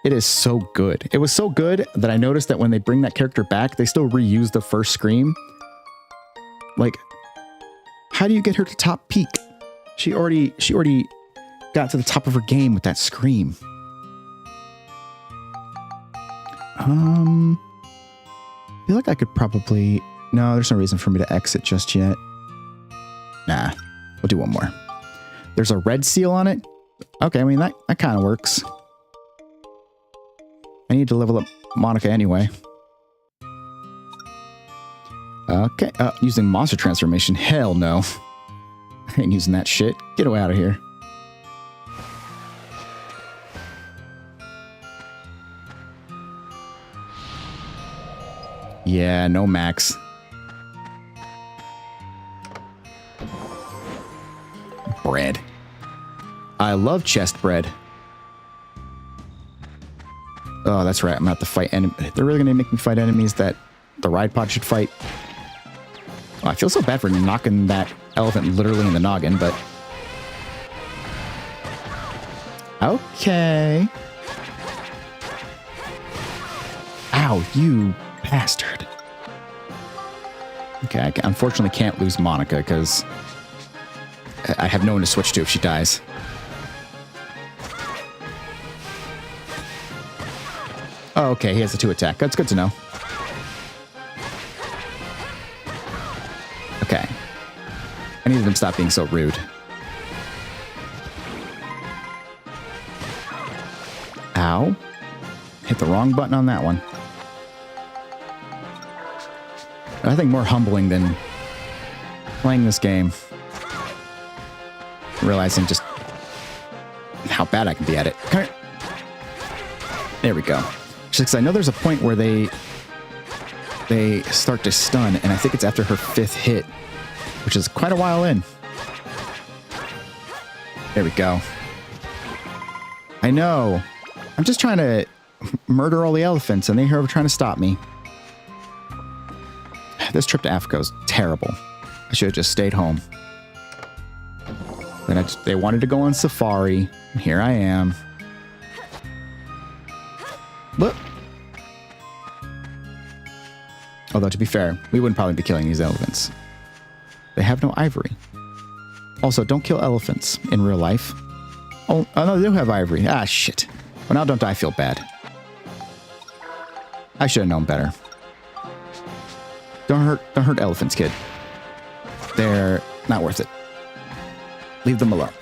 It is so good. It was so good that I noticed that when they bring that character back, they still reuse the first scream. Like, how do you get her to top peak? She already got to the top of her game with that scream. I feel like I could probably... No, there's no reason for me to exit just yet. Nah, we'll do one more. There's a red seal on it. Okay, I mean, that kind of works. I need to level up Monica anyway. Okay, using monster transformation. Hell no. I ain't using that shit. Get away out of here. Yeah, no max. Bread. I love chest bread. Oh, that's right. I'm gonna have to fight enemies. They're really gonna make me fight enemies that the ride pod should fight. Oh, I feel so bad for knocking that elephant literally in the noggin, but... Okay. Ow, you bastard. Okay, I unfortunately can't lose Monica because I have no one to switch to if she dies. Oh, okay, he has a 2 attack. That's good to know. Okay. I need them to stop being so rude. Ow. Hit the wrong button on that one. Nothing more humbling than playing this game. Realizing just how bad I can be at it. Come here. There we go. Because I know there's a point where they start to stun, and I think it's after her 5th hit, which is quite a while in. There we go. I know. I'm just trying to murder all the elephants, and they're trying to stop me. This trip to Africa was terrible. I should have just stayed home. Then they wanted to go on safari. And here I am. Look. Although, to be fair, we wouldn't probably be killing these elephants. They have no ivory. Also, don't kill elephants in real life. Oh no, they do have ivory. Ah, shit. Well, now don't I feel bad. I should have known better. Don't hurt elephants, kid. They're not worth it. Leave them alone.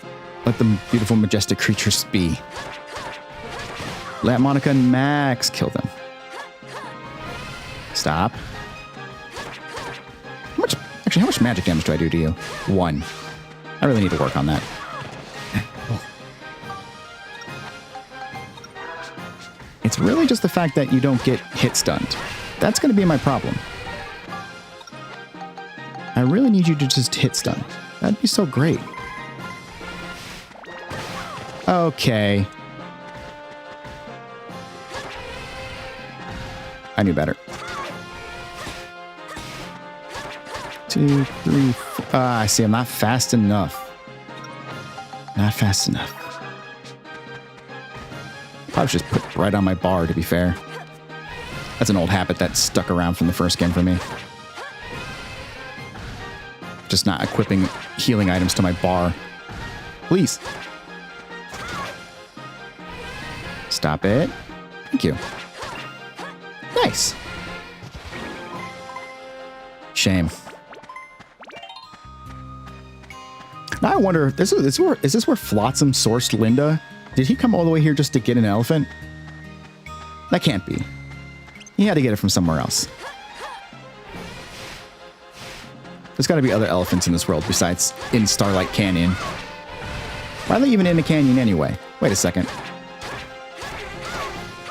Let them beautiful, majestic creatures be. Let Monica and Max kill them. Stop. How much magic damage do I do to you? 1. I really need to work on that. It's really just the fact that you don't get hit stunned. That's going to be my problem. I really need you to just hit stun. That'd be so great. Okay. I knew better. 2, 3, 4. I see. I'm not fast enough. Not fast enough. Probably just put right on my bar, to be fair. That's an old habit that stuck around from the first game for me. Just not equipping healing items to my bar. Please. Stop it. Thank you. Nice. Shame. Now I wonder, is this where Flotsam sourced Linda? Did he come all the way here just to get an elephant? That can't be. He had to get it from somewhere else. There's got to be other elephants in this world besides in Starlight Canyon. Why are they even in the canyon anyway? Wait a second.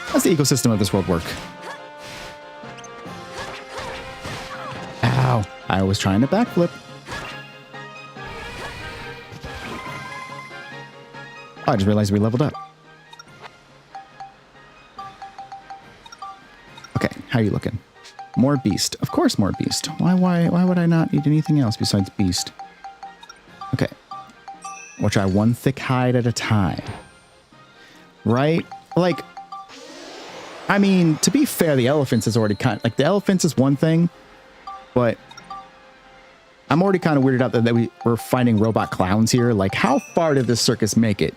How's the ecosystem of this world work? Ow. I was trying to backflip. Oh, I just realized we leveled up. Okay, how are you looking? More beast. Of course more beast. Why would I not need anything else besides beast? Okay. We'll try one thick hide at a time. Right? Like, I mean, to be fair, the elephants is already kind of, like, the elephants is one thing, but I'm already kind of weirded out that we're finding robot clowns here. Like, how far did this circus make it?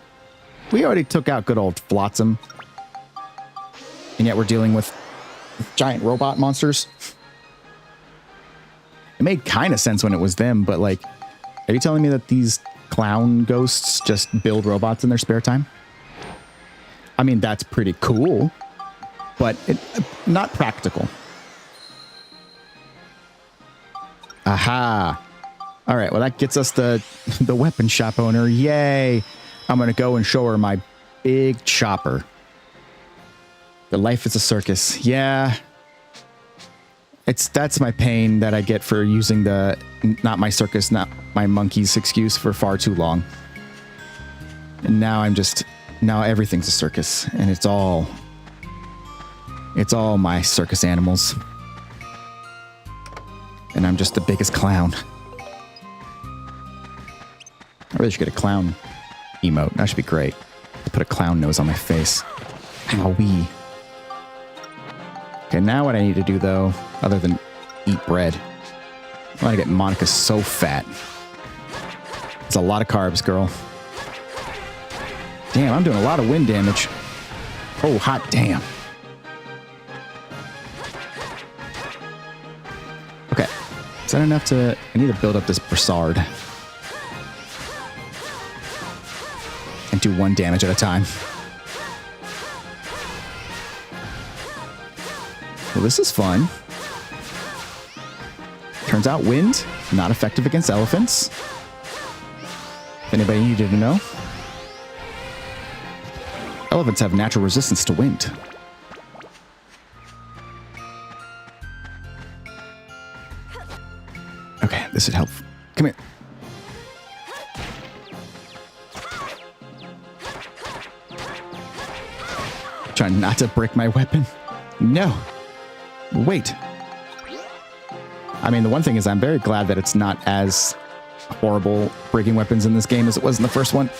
We already took out good old Flotsam, and yet we're dealing with giant robot monsters. It made kind of sense when it was them, but like, are you telling me that these clown ghosts just build robots in their spare time? I mean, that's pretty cool, but not practical. Aha. All right, well, that gets us the weapon shop owner. Yay. I'm going to go and show her my big chopper. The life is a circus. Yeah. That's my pain that I get for using the not my circus, not my monkeys excuse for far too long. And now now everything's a circus, and it's all my circus animals. And I'm just the biggest clown. I really should get a clown emote. That should be great. Put a clown nose on my face. Owie. Okay, now what I need to do, though, other than eat bread, I want to get Monica so fat. It's a lot of carbs, girl. Damn, I'm doing a lot of wind damage. Oh, hot damn. Okay, is that enough to... I need to build up this Brassard. And do 1 damage at a time. Well, this is fun. Turns out wind, not effective against elephants. If anybody needed to know. Elephants have natural resistance to wind. Okay, this would help. Come here. Trying not to break my weapon. No. Wait. I mean, the one thing is I'm very glad that it's not as horrible breaking weapons in this game as it was in the first one.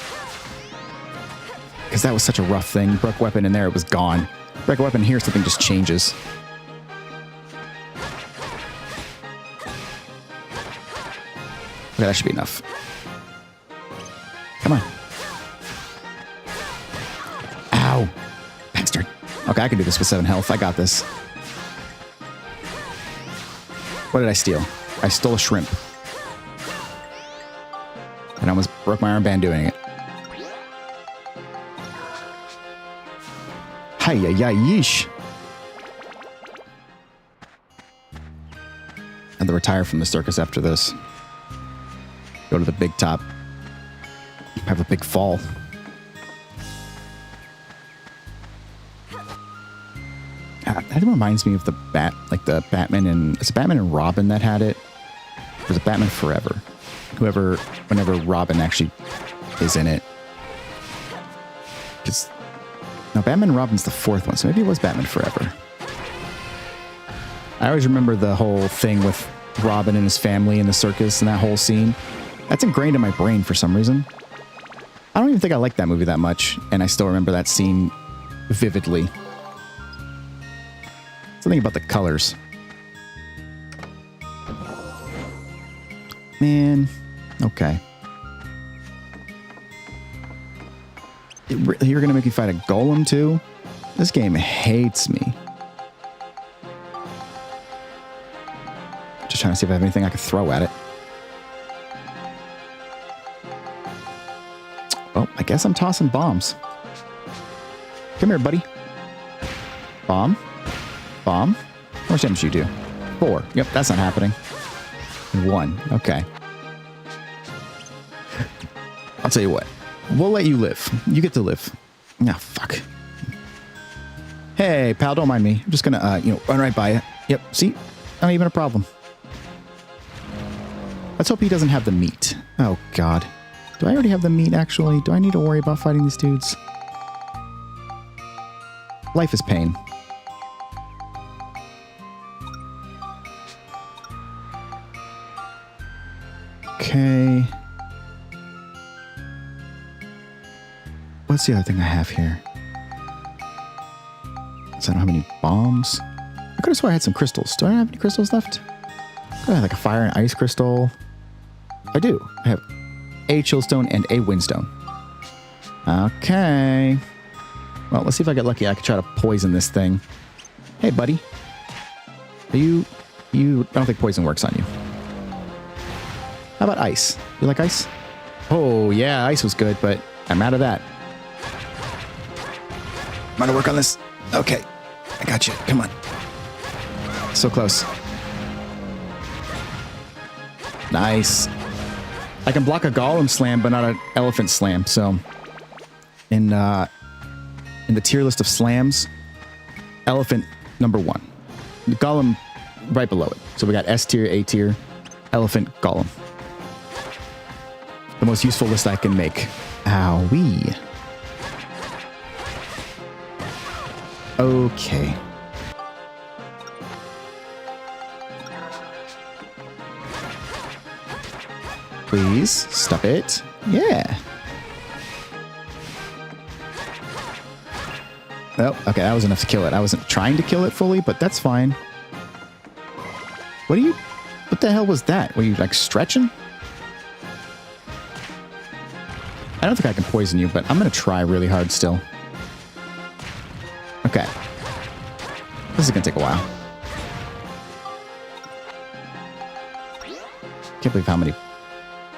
Because that was such a rough thing. Broke weapon in there, it was gone. Break a weapon here, something just changes. Okay, that should be enough. Come on. Ow. Bastard. Okay, I can do this with 7 health. I got this. What did I steal? I stole a shrimp. And I almost broke my armband doing it. Hiya, ya, yeesh. And to retire from the circus after this. Go to the big top. Have a big fall. That reminds me of the Batman and... It's Batman and Robin that had it. There's a Batman Forever. Whenever Robin actually is in it. Because... No, Batman and Robin's the 4th one, so maybe it was Batman Forever. I always remember the whole thing with Robin and his family in the circus and that whole scene. That's ingrained in my brain for some reason. I don't even think I like that movie that much, and I still remember that scene vividly. Something about the colors. Man, okay. You're gonna make me fight a golem too? This game hates me. Just trying to see if I have anything I could throw at it. Well, I guess I'm tossing bombs. Come here, buddy. Bomb. Bomb. How much damage do you do? 4. Yep, that's not happening. And 1. Okay. I'll tell you what. We'll let you live. You get to live. Ah, fuck. Hey, pal, don't mind me. I'm just gonna, run right by you. Yep, see? Not even a problem. Let's hope he doesn't have the meat. Oh, God. Do I already have the meat, actually? Do I need to worry about fighting these dudes? Life is pain. Okay. What's the other thing I have here? So I don't have any bombs. I could have sworn I had some crystals. Do I have any crystals left? I have like a fire and ice crystal. I do. I have a chillstone and a windstone. Okay. Well, let's see if I get lucky. I could try to poison this thing. Hey, buddy. Are you... I don't think poison works on you. How about ice? You like ice? Oh, yeah, ice was good, but I'm out of that. I'm gonna work on this. Okay. I got you. Come on. So close. Nice. I can block a golem slam, but not an elephant slam. So, in the tier list of slams, elephant number 1. The golem right below it. So we got S tier, A tier, elephant, golem. The most useful list I can make. Owie. Okay. Please, stop it. Yeah. Oh, okay, that was enough to kill it. I wasn't trying to kill it fully, but that's fine. What the hell was that? Were you, like, stretching? I don't think I can poison you, but I'm gonna try really hard still. Okay. This is gonna take a while. Can't believe how many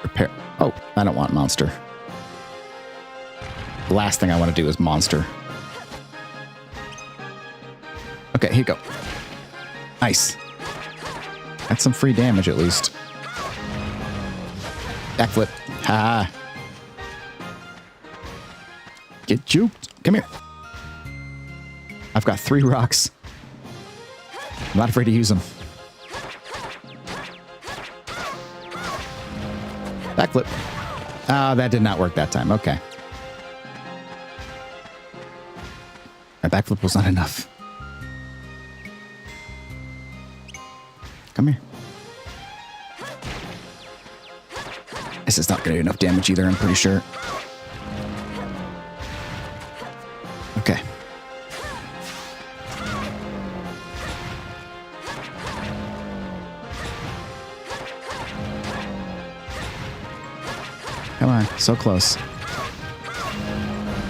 repair... Oh, I don't want monster. The last thing I want to do is monster. Okay, here you go. Nice. That's some free damage at least. Backflip. Ha. Get juked. Come here. I've got 3 rocks. I'm not afraid to use them. Backflip. Ah, that did not work that time. Okay. My backflip was not enough. Come here. This is not going to do enough damage either, I'm pretty sure. Okay. Come on, so close.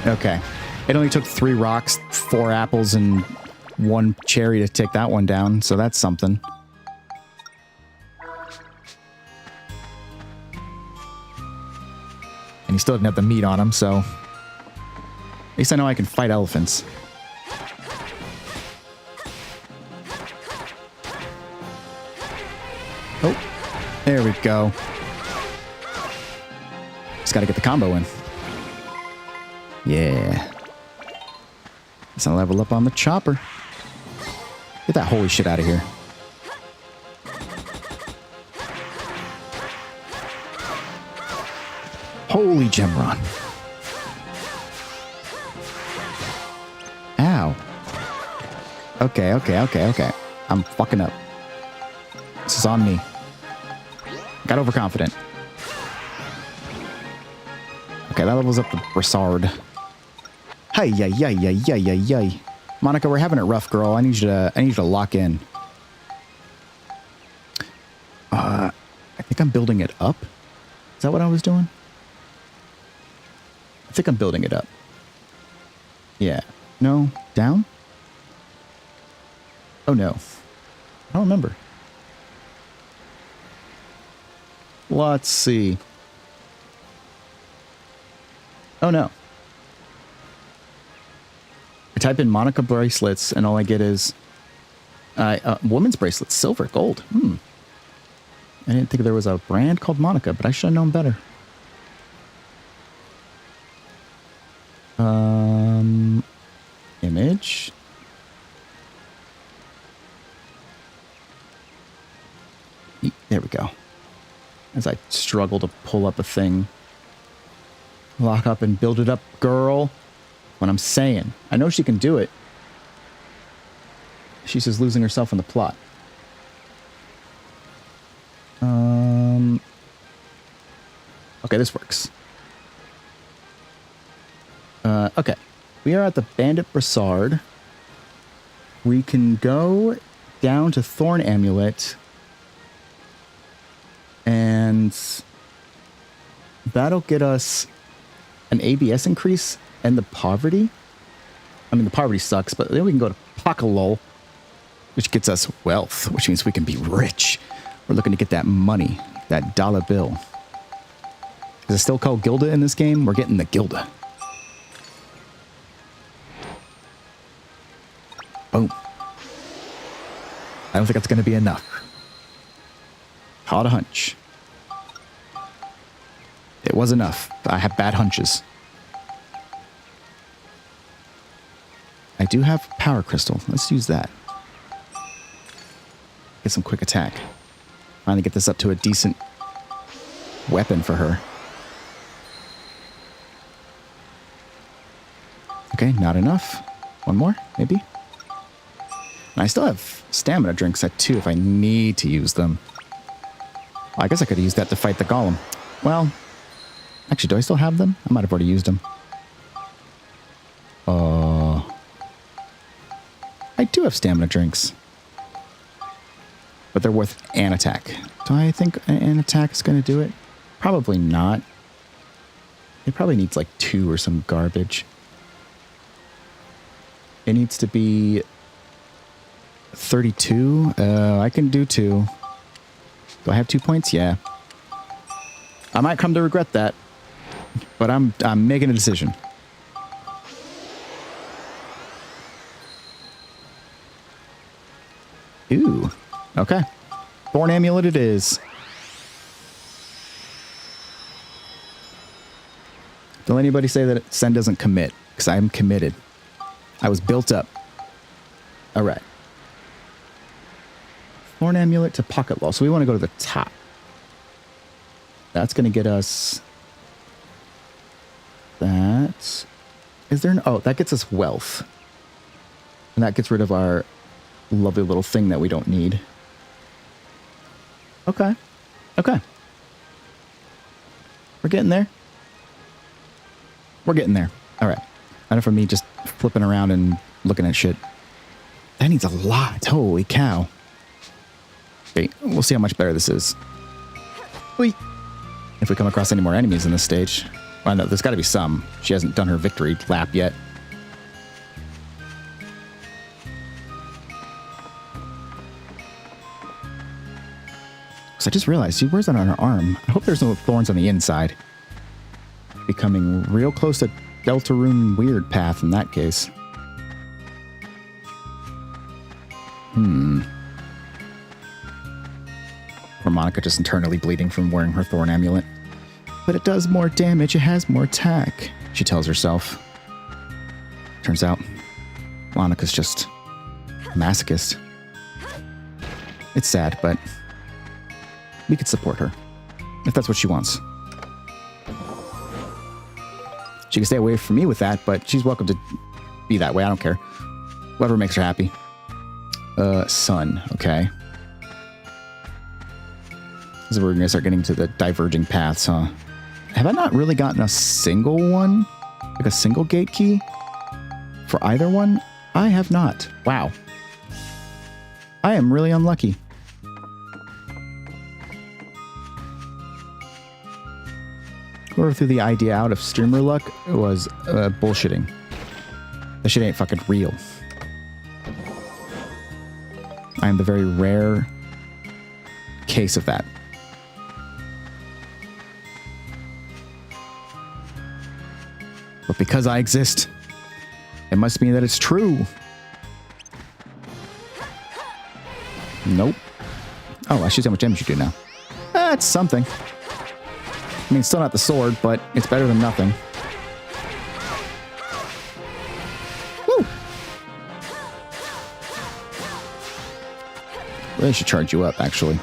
Okay. It only took 3 rocks, 4 apples, and 1 cherry to take that one down, so that's something. And he still didn't have the meat on him, so... At least I know I can fight elephants. Oh, there we go. Just gotta get the combo in. Yeah. Let's not level up on the chopper. Get that holy shit out of here. Holy Gemron. Ow. Okay. I'm fucking up. This is on me. Got overconfident. Okay, that levels up the Brassard. Hi. Monica, we're having it rough, girl. I need you to lock in. I think I'm building it up. Is that what I was doing? I think I'm building it up. Yeah. No? Down? Oh, no. I don't remember. Let's see. Oh, no. I type in Monica bracelets, and all I get is... women's bracelets. Silver. Gold. I didn't think there was a brand called Monica, but I should have known better. Image. There we go. As I struggle to pull up a thing. Lock up and build it up, girl. What I'm saying. I know she can do it. She's just losing herself in the plot. Okay, this works. Okay. We are at the Bandit Brassard. we can go down to Thorn Amulet, and that'll get us an ABS increase and the poverty. I mean, the poverty sucks, but then we can go to Pokalol, which gets us wealth, which means we can be rich. We're looking to get that money, that dollar bill. Is it still called Gilda in this game? We're getting the Gilda. Boom. I don't think that's going to be enough. Caught a hunch. It was enough. I have bad hunches. I do have Power Crystal. Let's use that. Get some quick attack. Finally get this up to a decent weapon for her. Okay, not enough. One more, maybe. And I still have stamina drinks at 2 if I need to use them. Well, I guess I could use that to fight the golem. Well, actually, do I still have them? I might have already used them. I do have stamina drinks. But they're worth an attack. Do I think an attack is going to do it? Probably not. It probably needs like 2 or some garbage. It needs to be 32. I can do 2. Do I have 2 points? Yeah. I might come to regret that. But I'm making a decision. Ooh. Okay. Thorn Amulet it is. Don't let anybody say that Sen doesn't commit, because I'm committed. I was built up. All right. Thorn Amulet to Pocket Law. So we want to go to the top. That's going to get us... That... Is there an... Oh, that gets us wealth. And that gets rid of our lovely little thing that we don't need. Okay. Okay. We're getting there. We're getting there. All right. Enough of me just flipping around and looking at shit. That needs a lot. Holy cow. Okay, we'll see how much better this is. Whee! If we come across any more enemies in this stage. Well, no, there's got to be some. She hasn't done her victory lap yet. So I just realized she wears that on her arm. I hope there's no thorns on the inside. Becoming real close to Deltarune Weird Path in that case. Or Monica just internally bleeding from wearing her Thorn Amulet. But it does more damage, it has more attack, she tells herself. Turns out, Monica's just a masochist. It's sad, but we could support her, if that's what she wants. She can stay away from me with that, but she's welcome to be that way. I don't care. Whatever makes her happy. Sun. Okay. This is where we're going to start getting to the diverging paths, huh? Have I not really gotten a single one? Like a single gate key? For either one? I have not. Wow. I am really unlucky. Whoever threw the idea out of streamer luck was bullshitting. That shit ain't fucking real. I am the very rare case of that. But because I exist, it must mean that it's true. Nope. Oh, I should see how much damage you do now. That's something. I mean, still not the sword, but it's better than nothing. Woo! Really should charge you up, actually.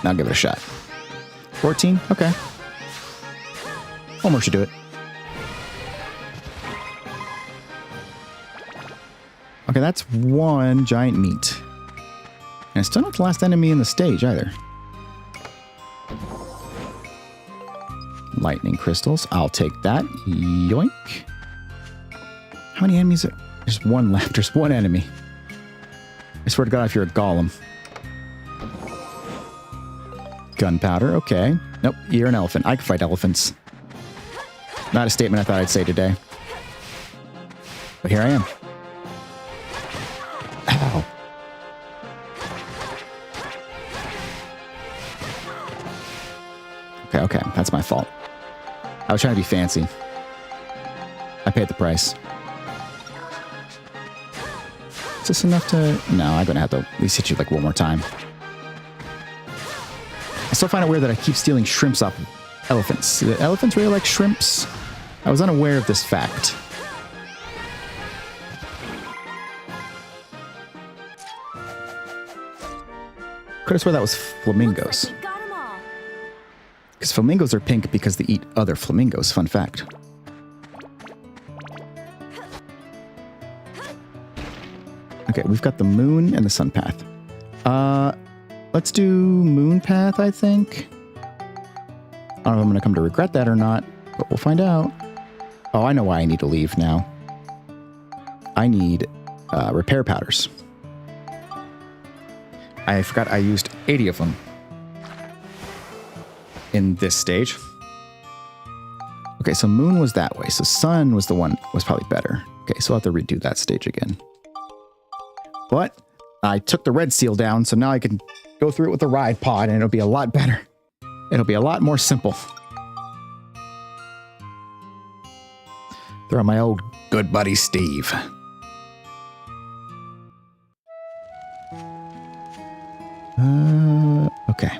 Now give it a shot. 14? Okay. One more should do it. Okay, that's one giant meat. And it's still not the last enemy in the stage, either. Lightning crystals. I'll take that. Yoink. How many enemies? There's one left. There's one enemy. I swear to God, if you're a golem. Gunpowder, okay. Nope, you're an elephant. I can fight elephants. Not a statement I thought I'd say today. But here I am. Ow. Okay, that's my fault. I was trying to be fancy. I paid the price. Is this enough to... No, I'm going to have to at least hit you like one more time. I still find it weird that I keep stealing shrimps off of elephants. Do the elephants really like shrimps? I was unaware of this fact. Could have sworn that was flamingos. Because flamingos are pink because they eat other flamingos. Fun fact. Okay, we've got the moon and the sun path. Let's do moon path, I think. I don't know if I'm going to come to regret that or not, but we'll find out. Oh, I know why I need to leave now. I need repair powders. I forgot I used 80 of them in this stage. Okay, so moon was that way. So sun was the one was probably better. Okay, so I'll have to redo that stage again. But I took the red seal down, so now I can go through it with the ride pod, and it'll be a lot better. It'll be a lot more simple. Throw my old good buddy Steve. Okay.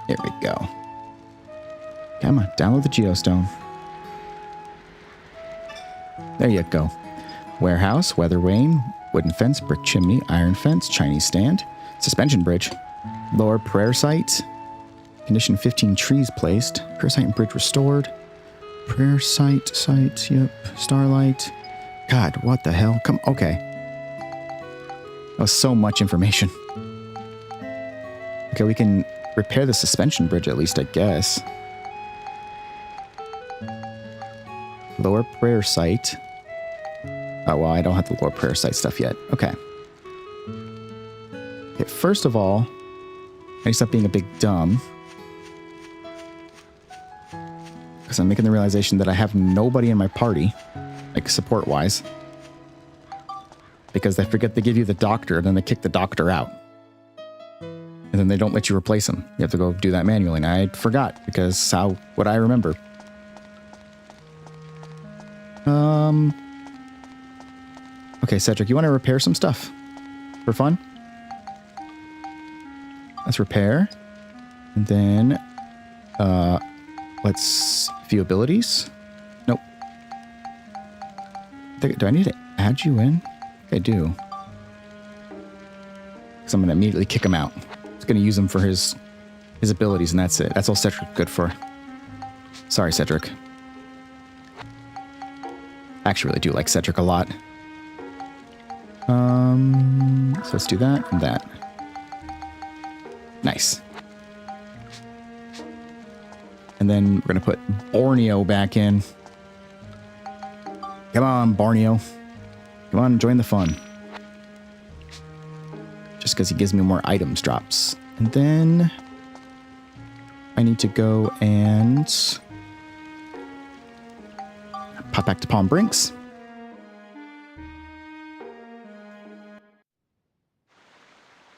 There we go. Come on, download the geostone. There you go. Warehouse, weather vane, wooden fence, brick chimney, iron fence, Chinese stand, suspension bridge, lower prayer site, condition 15 trees placed, prayer site and bridge restored, prayer site, yep, starlight. God, what the hell? Come, okay. That was so much information. Okay, we can repair the suspension bridge at least, I guess. Lower prayer site. Oh, well, I don't have the lower prayer site stuff yet. Okay. Okay, first of all, I need to stop being a big dumb. Because I'm making the realization that I have nobody in my party, like support-wise. Because they forget to give you the doctor, and then they kick the doctor out. And then they don't let you replace him. You have to go do that manually. And I forgot, because how would I remember? Okay, Cedric, you want to repair some stuff? For fun? Let's repair. And then, let's view abilities. Nope. Do I need to add you in? I do. Because I'm going to immediately kick him out. It's going to use him for his abilities, and that's it. That's all Cedric's good for. Sorry, Cedric. I actually really do like Cedric a lot. So let's do that and that. Nice. And then we're going to put Borneo back in. Come on, Borneo. Come on, join the fun. Just because he gives me more items drops. And then I need to go and pop back to Palm Brinks.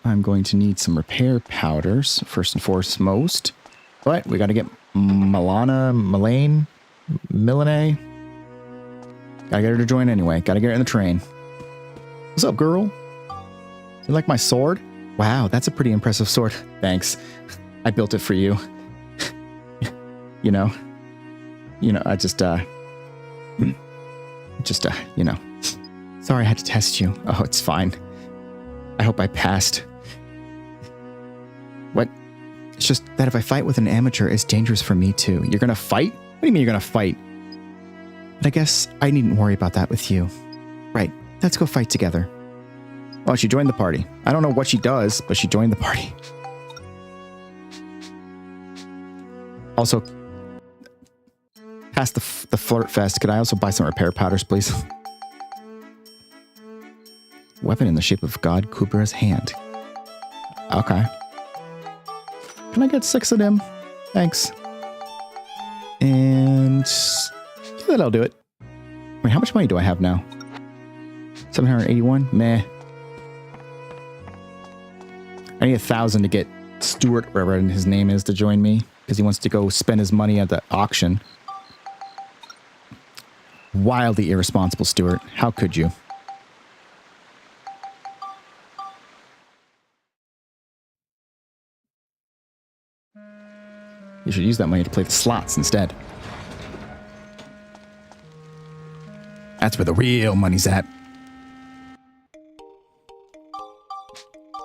I'm going to need some repair powders, first and foremost. But we got to get Milane. Gotta get her to join anyway. Gotta get her in the train. What's up, girl? You like my sword? Wow, that's a pretty impressive sword. Thanks. I built it for you. You know, I just, you know. Sorry I had to test you. Oh, it's fine. I hope I passed. What? It's just that if I fight with an amateur, it's dangerous for me too. You're gonna fight? What do you mean you're gonna fight? But I guess I needn't worry about that with you. Right, let's go fight together. Well, she joined the party. I don't know what she does, but she joined the party. past the flirt fest, could I also buy some repair powders, please? Weapon in the shape of God Kubra's hand. Okay. Can I get 6 of them? Thanks. And yeah, that'll do it. Wait, how much money do I have now? 781? Meh. I need 1,000 to get Stuart, whatever his name is, to join me because he wants to go spend his money at the auction. Wildly irresponsible, Stuart. How could you? You should use that money to play the slots instead. That's where the real money's at.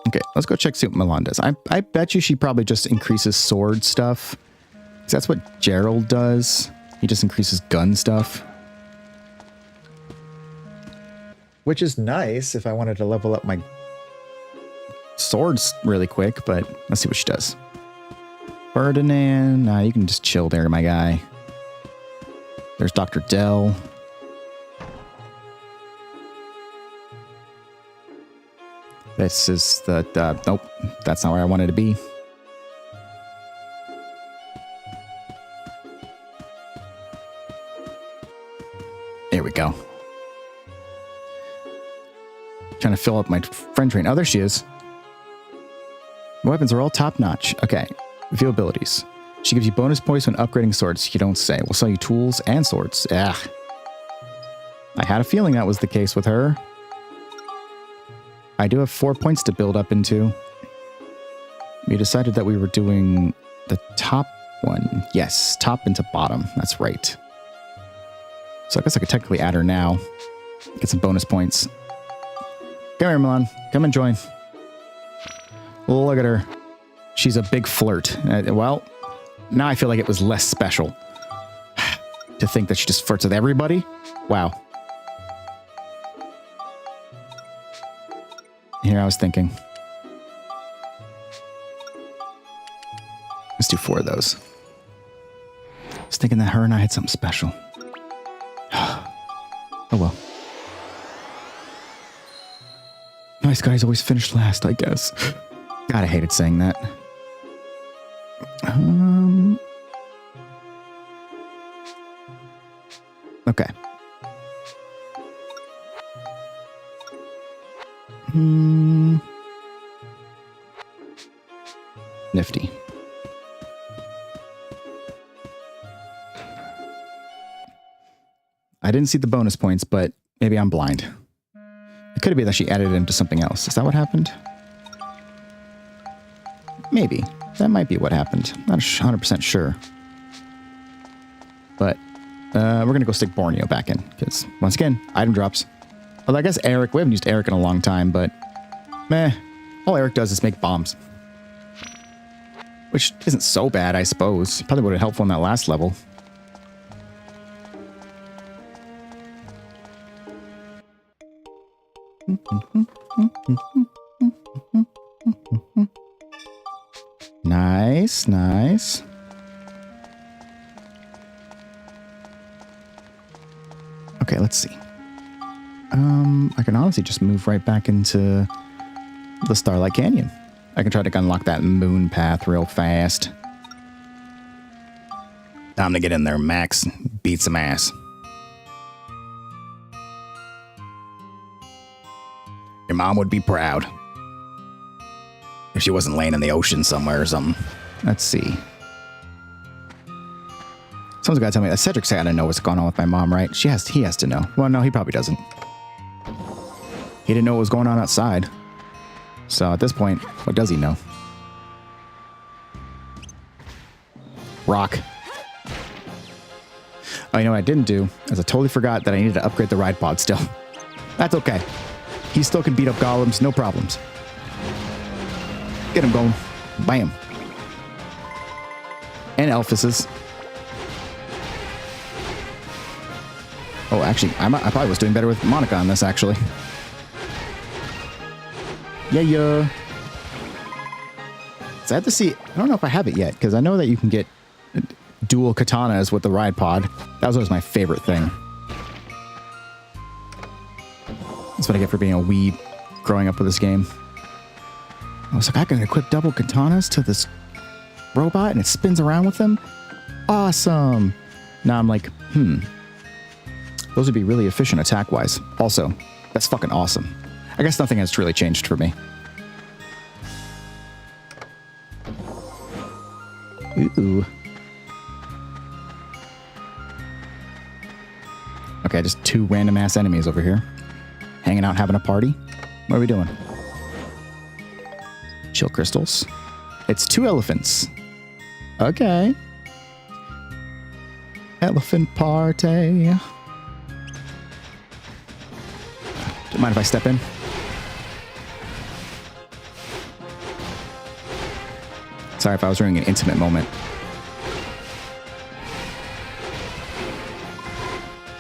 Okay, let's go check see what Milan does. I bet you she probably just increases sword stuff. 'Cause that's what Gerald does. He just increases gun stuff. Which is nice if I wanted to level up my swords really quick, but let's see what she does. Ferdinand, nah, you can just chill there, my guy. There's Dr. Dell. This is the, nope, that's not where I wanted to be. There we go. Trying to fill up my friend train. Oh, there she is. My weapons are all top notch. Okay. View abilities. She gives you bonus points when upgrading swords. You don't say. We'll sell you tools and swords. Ugh. I had a feeling that was the case with her. I do have 4 points to build up into. We decided that we were doing the top one. Yes, top into bottom. That's right. So I guess I could technically add her now. Get some bonus points. Come here, Milan. Come and join. Look at her. She's a big flirt. Well, now I feel like it was less special. To think that she just flirts with everybody? Wow. Here I was thinking. Let's do 4 of those. I was thinking that her and I had something special. Oh well. Nice guys always finish last, I guess. God, I hated saying that. Okay. Nifty. I didn't see the bonus points, but maybe I'm blind. It could be that she added it into something else. Is that what happened? Maybe. That might be what happened. Not 100% sure. But we're going to go stick Borneo back in. Because, once again, item drops. Although I guess Eric, we haven't used Eric in a long time, but meh. All Eric does is make bombs. Which isn't so bad, I suppose. Probably would have helpful in that last level. Nice, nice. Okay, let's see. I can honestly just move right back into the Starlight Canyon. I can try to unlock that moon path real fast. Time to get in there, Max. Beat some ass. Your mom would be proud. If she wasn't laying in the ocean somewhere or something. Let's see. Someone's got to tell me. Cedric's got to know what's going on with my mom, right? He has to know. Well, no, he probably doesn't. He didn't know what was going on outside. So at this point, what does he know? Rock. Oh, you know what I didn't do? Is I totally forgot that I needed to upgrade the ride pod still. That's okay. He still can beat up golems, no problems. Get him going. Bam. And Elphuses. Oh, actually, I probably was doing better with Monica on this, actually. Yeah. Sad to see. I don't know if I have it yet, because I know that you can get dual katanas with the ride pod. That was always my favorite thing. That's what I get for being a weeb growing up with this game. I was like, I can equip double katanas to this robot and it spins around with them. Awesome. Now I'm like, those would be really efficient attack-wise. Also, that's fucking awesome. I guess nothing has really changed for me. Ooh. Okay, just 2 random-ass enemies over here. Hanging out, having a party. What are we doing? Chill crystals. It's 2 elephants. Okay. Elephant party. Don't mind if I step in? Sorry if I was ruining an intimate moment.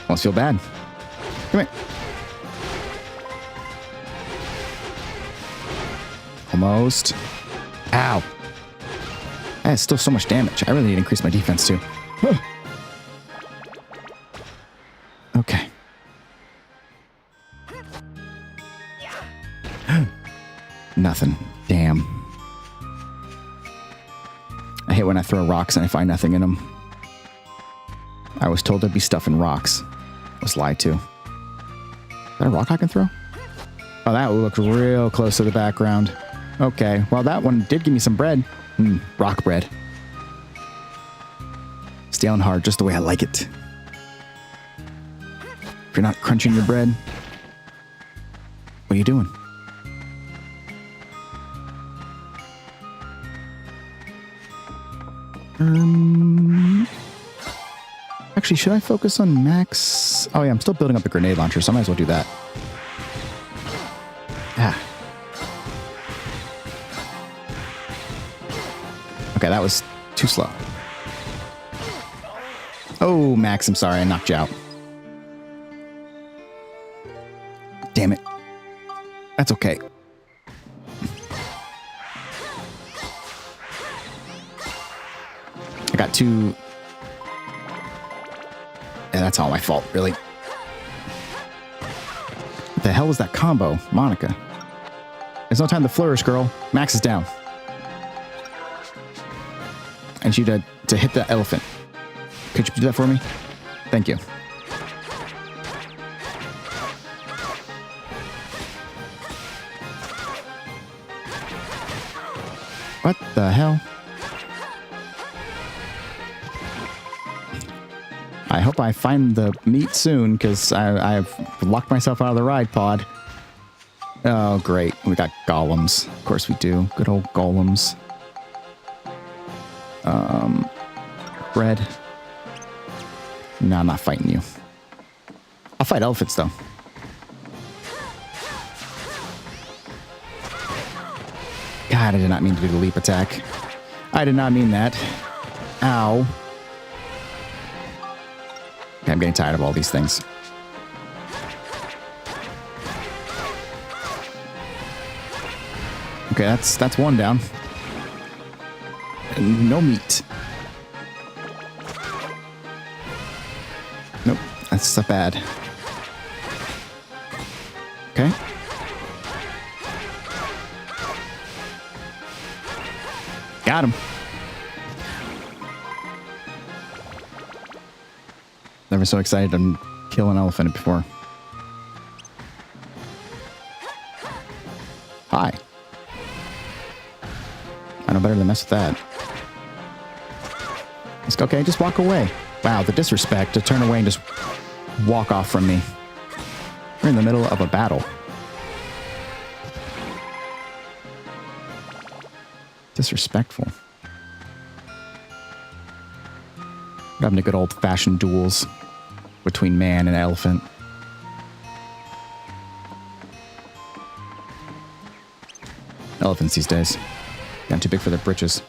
Almost feel bad. Come here. Almost. Ow. That is still so much damage. I really need to increase my defense too. Okay. Nothing. Damn. I hate when I throw rocks and I find nothing in them. I was told there'd be stuff in rocks. I was lied to. Is that a rock I can throw? Oh, that looked real close to the background. Okay, well, that one did give me some bread. Rock bread. Stale and hard, just the way I like it. If you're not crunching your bread, what are you doing? Actually, should I focus on max? Oh yeah, I'm still building up the grenade launcher, so I might as well do that. Okay, that was too slow. Oh, Max, I'm sorry, I knocked you out. Damn it. That's okay. I got 2... Yeah, that's all my fault, really. What the hell was that combo? Monica. There's no time to flourish, girl. Max is down. I need you to hit the elephant. Could you do that for me? Thank you. What the hell? I hope I find the meat soon, because I've locked myself out of the ride pod. Oh, great. We got golems. Of course we do. Good old golems. Bread. No, I'm not fighting you. I'll fight elephants, though. God, I did not mean to do the leap attack. I did not mean that. Ow. Okay, I'm getting tired of all these things. Okay, that's one down. No meat. Nope, that's not bad. Okay. Got him. Never so excited to kill an elephant before. Hi. I know better than mess with that. Okay, just walk away. Wow, the disrespect to turn away and just walk off from me. We're in the middle of a battle. Disrespectful. What happened to good old-fashioned duels between man and elephant? Elephants these days. Gotten too big for their britches.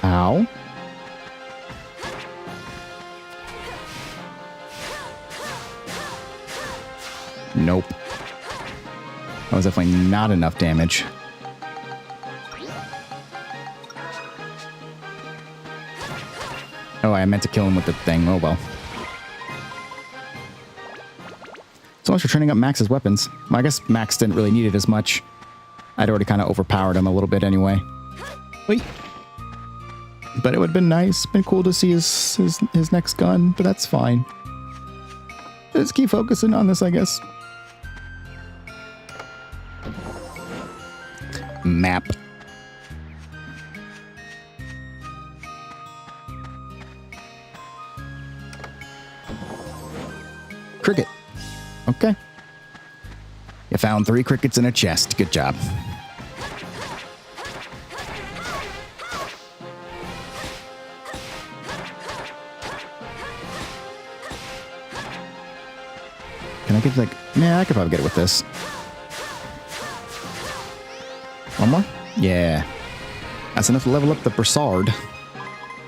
Ow. Nope. That was definitely not enough damage. Oh, I meant to kill him with the thing. Oh, well. So much for training up Max's weapons. Well, I guess Max didn't really need it as much. I'd already kind of overpowered him a little bit anyway. Wait. But it would have been nice. Been cool to see his next gun, but that's fine. Let's keep focusing on this, I guess. Map. Cricket. Okay. You found 3 crickets in a chest. Good job. Can I get like... Nah, I could probably get it with this. One more? Yeah. That's enough to level up the brassard.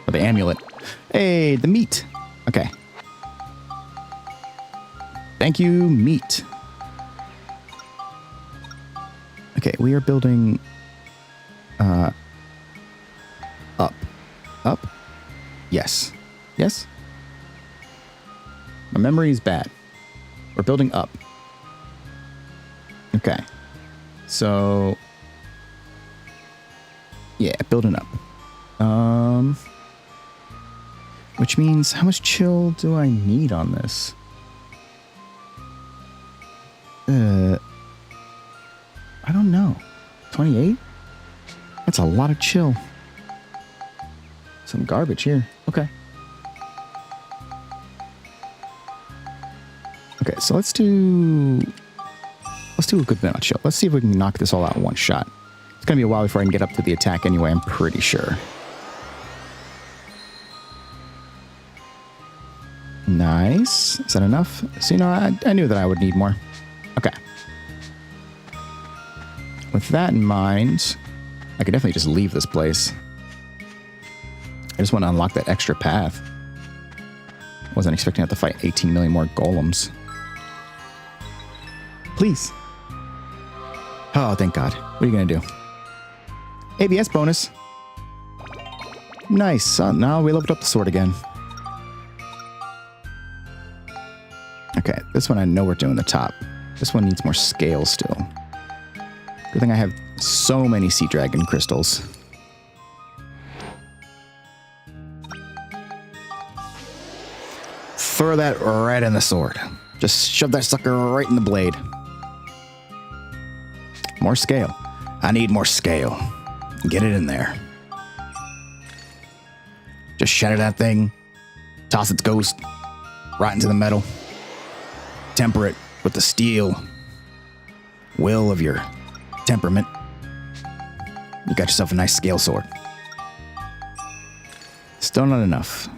Or the amulet. Hey, the meat. Okay. Thank you, meat. Okay, we are building... up. Up? Yes. Yes? My memory is bad. We're building up. Okay. So... yeah, building up. Which means, how much chill do I need on this? I don't know. 28? That's a lot of chill. Some garbage here. Okay. Okay, so let's do a good amount of chill. Let's see if we can knock this all out in one shot. It's gonna be a while before I can get up to the attack anyway, I'm pretty sure. Nice. Is that enough? So, you know, I knew that I would need more. Okay. With that in mind, I could definitely just leave this place. I just want to unlock that extra path. Wasn't expecting to have to fight 18 million more golems. Please. Oh, thank God. What are you going to do? ABS bonus. Nice. Now we leveled up the sword again. Okay, this one I know we're doing the top. This one needs more scale still. Good thing I have so many sea dragon crystals. Throw that right in the sword. Just shove that sucker right in the blade. More scale. I need more scale. Get it in there. Just shatter that thing. Toss its ghost right into the metal. Temper it with the steel will of your temperament. You got yourself a nice scale sword. Still not enough.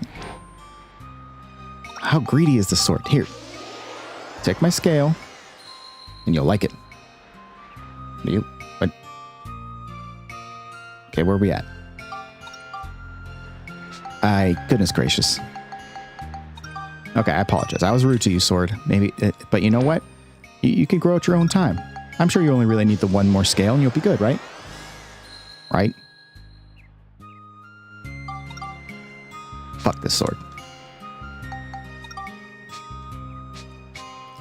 How greedy is the sword? Here. Take my scale, and you'll like it. You? What? Okay, where are we at? Goodness gracious. Okay, I apologize. I was rude to you, sword. Maybe, but you know what? You can grow at your own time. I'm sure you only really need the one more scale, and you'll be good, right? Right? Fuck this sword.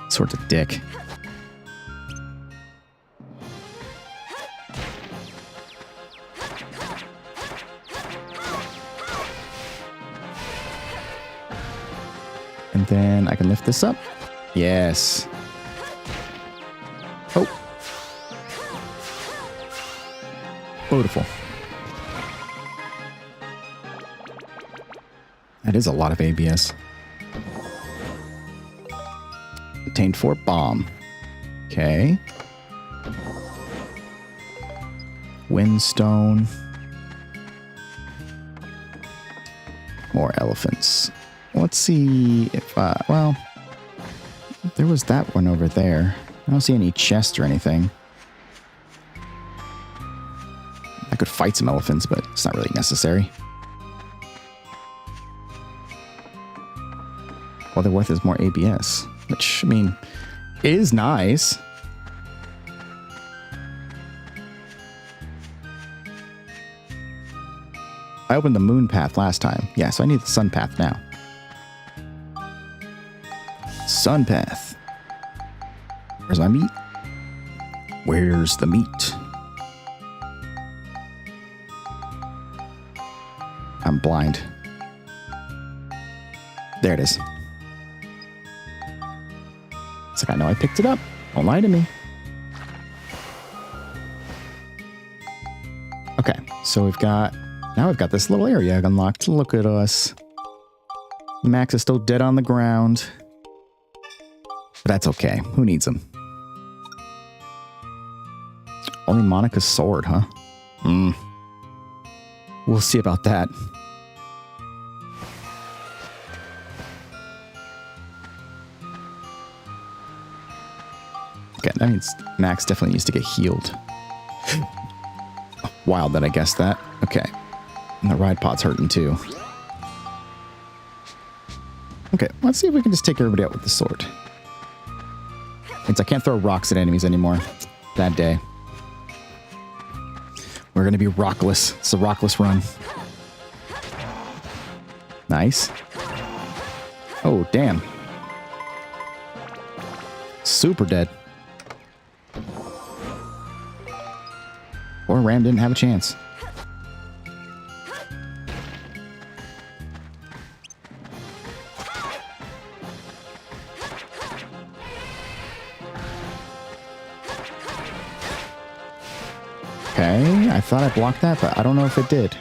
Sword's a dick. And then I can lift this up. Yes. Oh. Beautiful. That is a lot of ABS. Obtained 4 bomb. Okay. Windstone. More elephants. Let's see if, well, there was that one over there. I don't see any chests or anything. I could fight some elephants, but it's not really necessary. All they're worth is more ABS, which, I mean, is nice. I opened the moon path last time. Yeah, so I need the sun path now. Sun path. Where's my meat? Where's the meat? I'm blind. There it is. It's like, I know I picked it up. Don't lie to me. Okay, so now we've got this little area unlocked. Look at us. Max is still dead on the ground. But that's okay. Who needs him? Only Monica's sword, huh? We'll see about that. Okay, that means Max definitely needs to get healed. Wild that I guessed that. Okay. And the ride pod's hurting too. Okay, let's see if we can just take everybody out with the sword. Means I can't throw rocks at enemies anymore. Bad day. We're gonna be rockless. It's a rockless run. Nice. Oh, damn. Super dead. Or Ram didn't have a chance. Okay, I thought I blocked that, but I don't know if it did.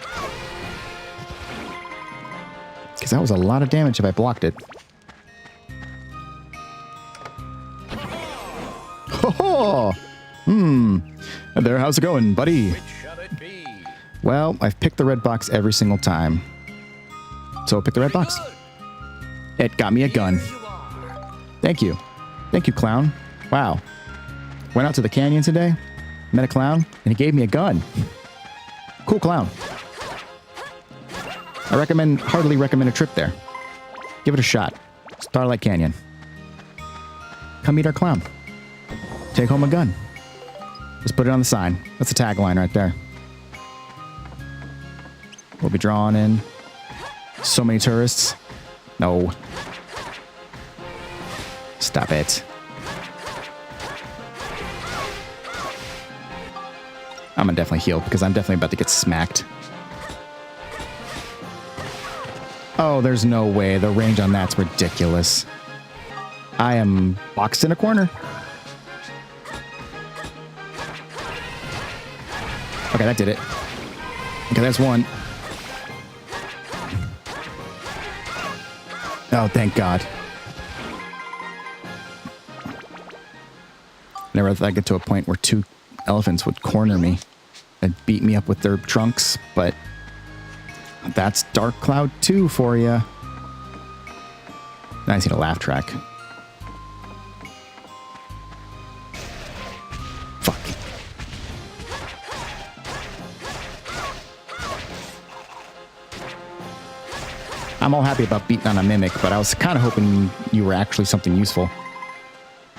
Because that was a lot of damage if I blocked it. Ho ho! There, how's it going, buddy? Well, I've picked the red box every single time. So I'll pick the red box. It got me a gun. Thank you. Thank you, clown. Wow. Went out to the canyon today, met a clown, and he gave me a gun. Cool clown. I heartily recommend a trip there. Give it a shot. Starlight Canyon. Come meet our clown. Take home a gun. Just put it on the sign. That's a tagline right there. We'll be drawing in so many tourists. No. Stop it. I'm gonna definitely heal because I'm definitely about to get smacked. Oh, there's no way. The range on that's ridiculous. I am boxed in a corner. Okay, that did it. Okay, that's one. Oh, thank God. Never thought I'd get to a point where two elephants would corner me and beat me up with their trunks, but that's Dark Cloud 2 for you. Now I just need a laugh track. Fuck. I'm all happy about beating on a mimic, but I was kind of hoping you were actually something useful.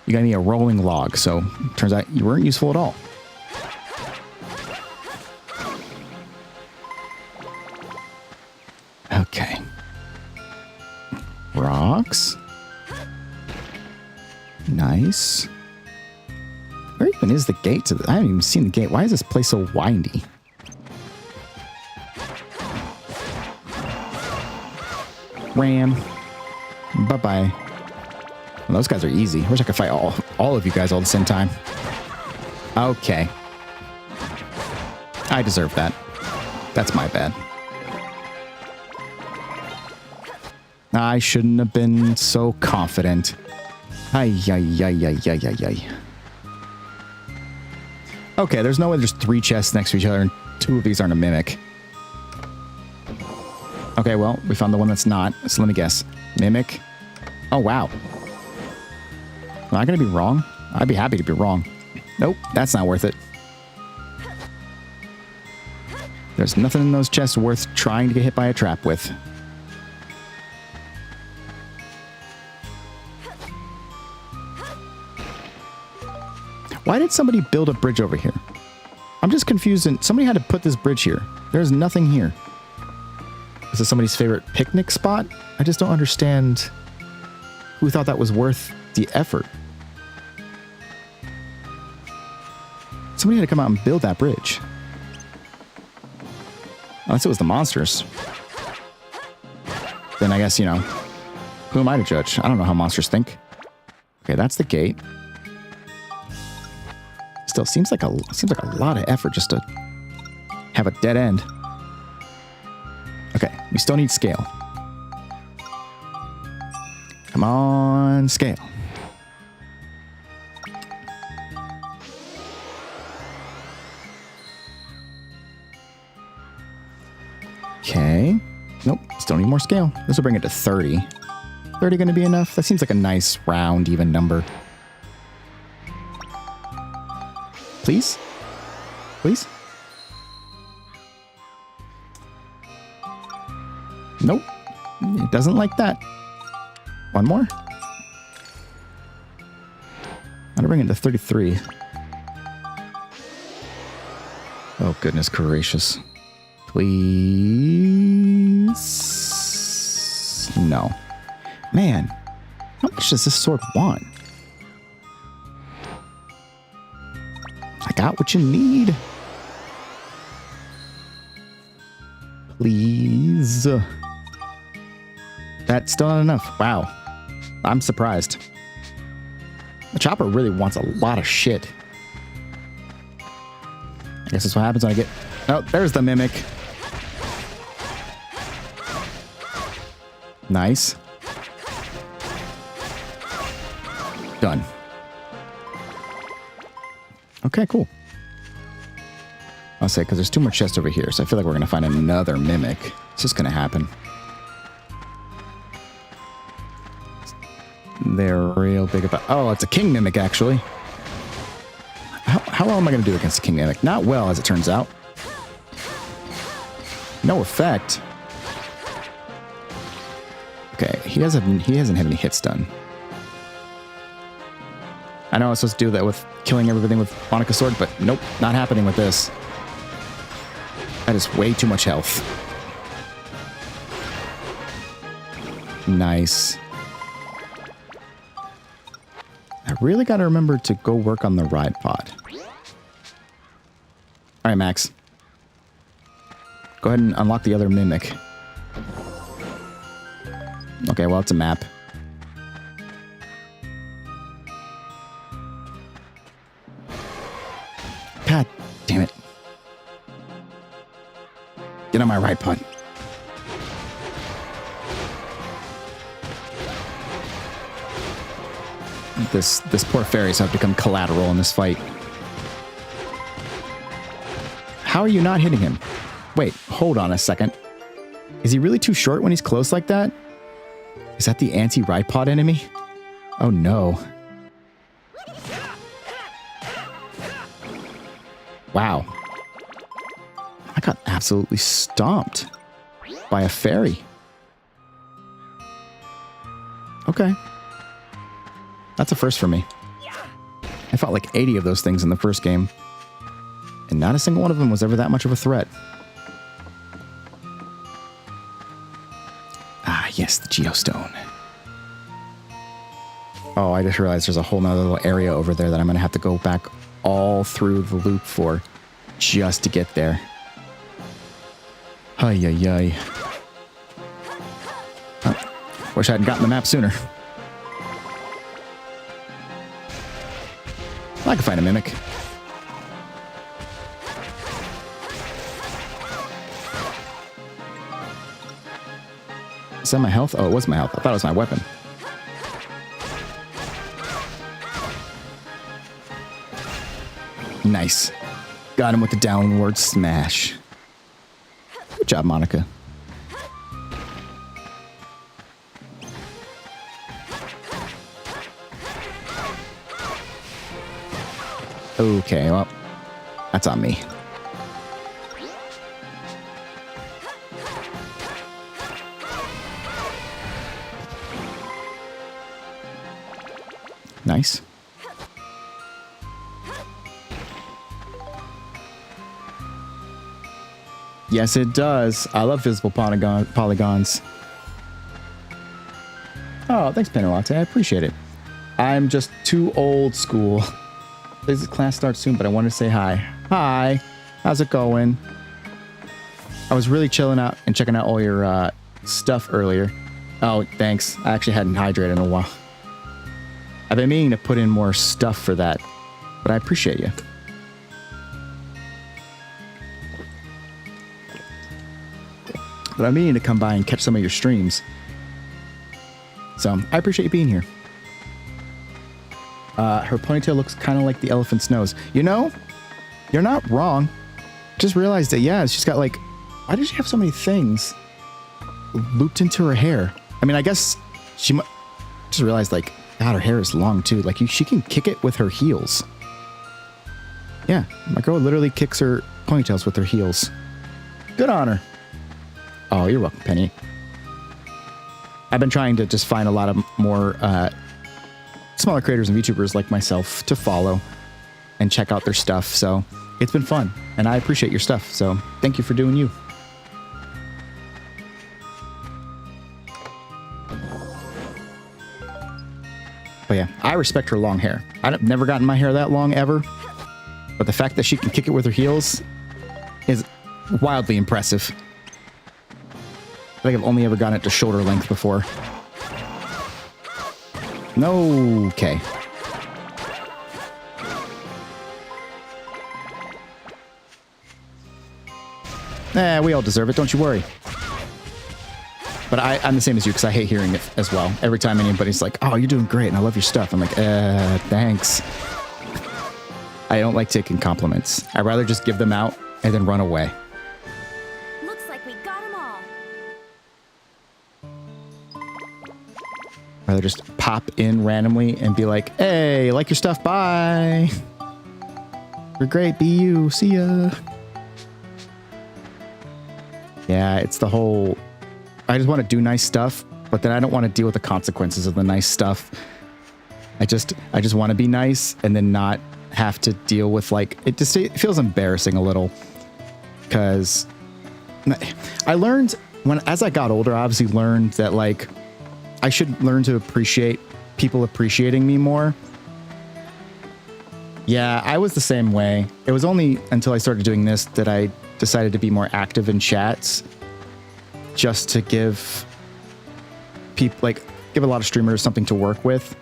You got me a rolling log, so turns out you weren't useful at all. Okay. Rocks. Nice. Where even is the gate to the... I haven't even seen the gate. Why is this place so windy? Ram. Bye-bye. Well, those guys are easy. I wish I could fight all of you guys all at the same time. Okay. I deserve that. That's my bad. I shouldn't have been so confident. Ay, ay, ay, ay, ay, ay, ay. Okay, there's no way there's 3 chests next to each other and 2 of these aren't a mimic. Okay, well, we found the one that's not. So let me guess. Mimic. Oh, wow. Am I going to be wrong? I'd be happy to be wrong. Nope, that's not worth it. There's nothing in those chests worth trying to get hit by a trap with. Why did somebody build a bridge over here? I'm just confused. And somebody had to put this bridge here. There's nothing here. This is somebody's favorite picnic spot? I just don't understand who thought that was worth the effort. Somebody had to come out and build that bridge. Unless it was the monsters. Then I guess, you know, who am I to judge? I don't know how monsters think. Okay, that's the gate. Still seems like a lot of effort just to have a dead end. Okay, we still need scale. Come on, scale. Okay. Nope, still need more scale. This will bring it to 30. 30 going to be enough? That seems like a nice, round, even number. Please? Please? Nope. It doesn't like that. One more? I'm gonna bring it to 33. Oh, goodness gracious. Please? No. Man, how much does this sword want? I got what you need. Please. That's still not enough. Wow. I'm surprised. The chopper really wants a lot of shit. I guess that's what happens when I get... Oh, there's the mimic. Nice. Done. Okay, cool. I'll say, because there's two more chests over here, so I feel like we're going to find another mimic. It's just going to happen. They're real big about... Oh, it's a king mimic, actually. How well am I going to do against a king mimic? Not well, as it turns out. No effect. Okay, he hasn't had any hits done. I know I was supposed to do that with killing everything with Monica's sword, but nope, not happening with this. That is way too much health. Nice. I really got to remember to go work on the ride pod. All right, Max. Go ahead and unlock the other mimic. Okay, well, it's a map. God damn it. Get on my ride pod. This poor fairies have become collateral in this fight. How are you not hitting him? Wait, hold on a second. Is he really too short when he's close like that? Is that the anti-ride pod enemy? Oh no. Wow. I got absolutely stomped by a fairy. Okay. That's a first for me. I fought like 80 of those things in the first game. And not a single one of them was ever that much of a threat. Ah, yes, the geostone. Oh, I just realized there's a whole nother little area over there that I'm going to have to go back all through the loop for just to get there. Ay, ay, ay. Oh, wish I hadn't gotten the map sooner. I can find a mimic. Is that my health? Oh, it was my health. I thought it was my weapon. Nice. Got him with the downward smash. Good job, Monica. Okay, well, that's on me. Nice. Yes, it does. I love visible polygons. Oh, thanks, Penny Latte. I appreciate it. I'm just too old school. This class starts soon, but I wanted to say hi. Hi. How's it going? I was really chilling out and checking out all your stuff earlier. Oh, thanks. I actually hadn't hydrated in a while. I've been meaning to put in more stuff for that, but I appreciate you. But I'm meaning to come by and catch some of your streams. So, I appreciate you being here. Her ponytail looks kind of like the elephant's nose. You know, you're not wrong. Just realized that, yeah, she's got like... Why does she have so many things looped into her hair? I mean, I guess she just realized, like, God, her hair is long, too. Like, she can kick it with her heels. Yeah, my girl literally kicks her ponytails with her heels. Good on her. Oh, you're welcome, Penny. I've been trying to just find a lot of more smaller creators and YouTubers like myself to follow and check out their stuff. So it's been fun, and I appreciate your stuff. So thank you for doing you. But yeah, I respect her long hair. I've never gotten my hair that long ever, but the fact that she can kick it with her heels is wildly impressive. I think I've only ever gotten it to shoulder length before. No, okay. We all deserve it, don't you worry. But I'm the same as you, because I hate hearing it as well. Every time anybody's like, oh, you're doing great, and I love your stuff. I'm like, thanks. I don't like taking compliments. I'd rather just give them out and then run away. Looks like we got them all. Rather just pop in randomly and be like, hey, like your stuff, bye. You're great, be you, see ya. Yeah, it's the whole... I just want to do nice stuff, but then I don't want to deal with the consequences of the nice stuff. I just want to be nice and then not have to deal with, like, it feels embarrassing a little, because I learned as I got older, I obviously learned that, like, I should learn to appreciate people appreciating me more. Yeah, I was the same way. It was only until I started doing this that I decided to be more active in chats, just to give people, like, give a lot of streamers something to work with.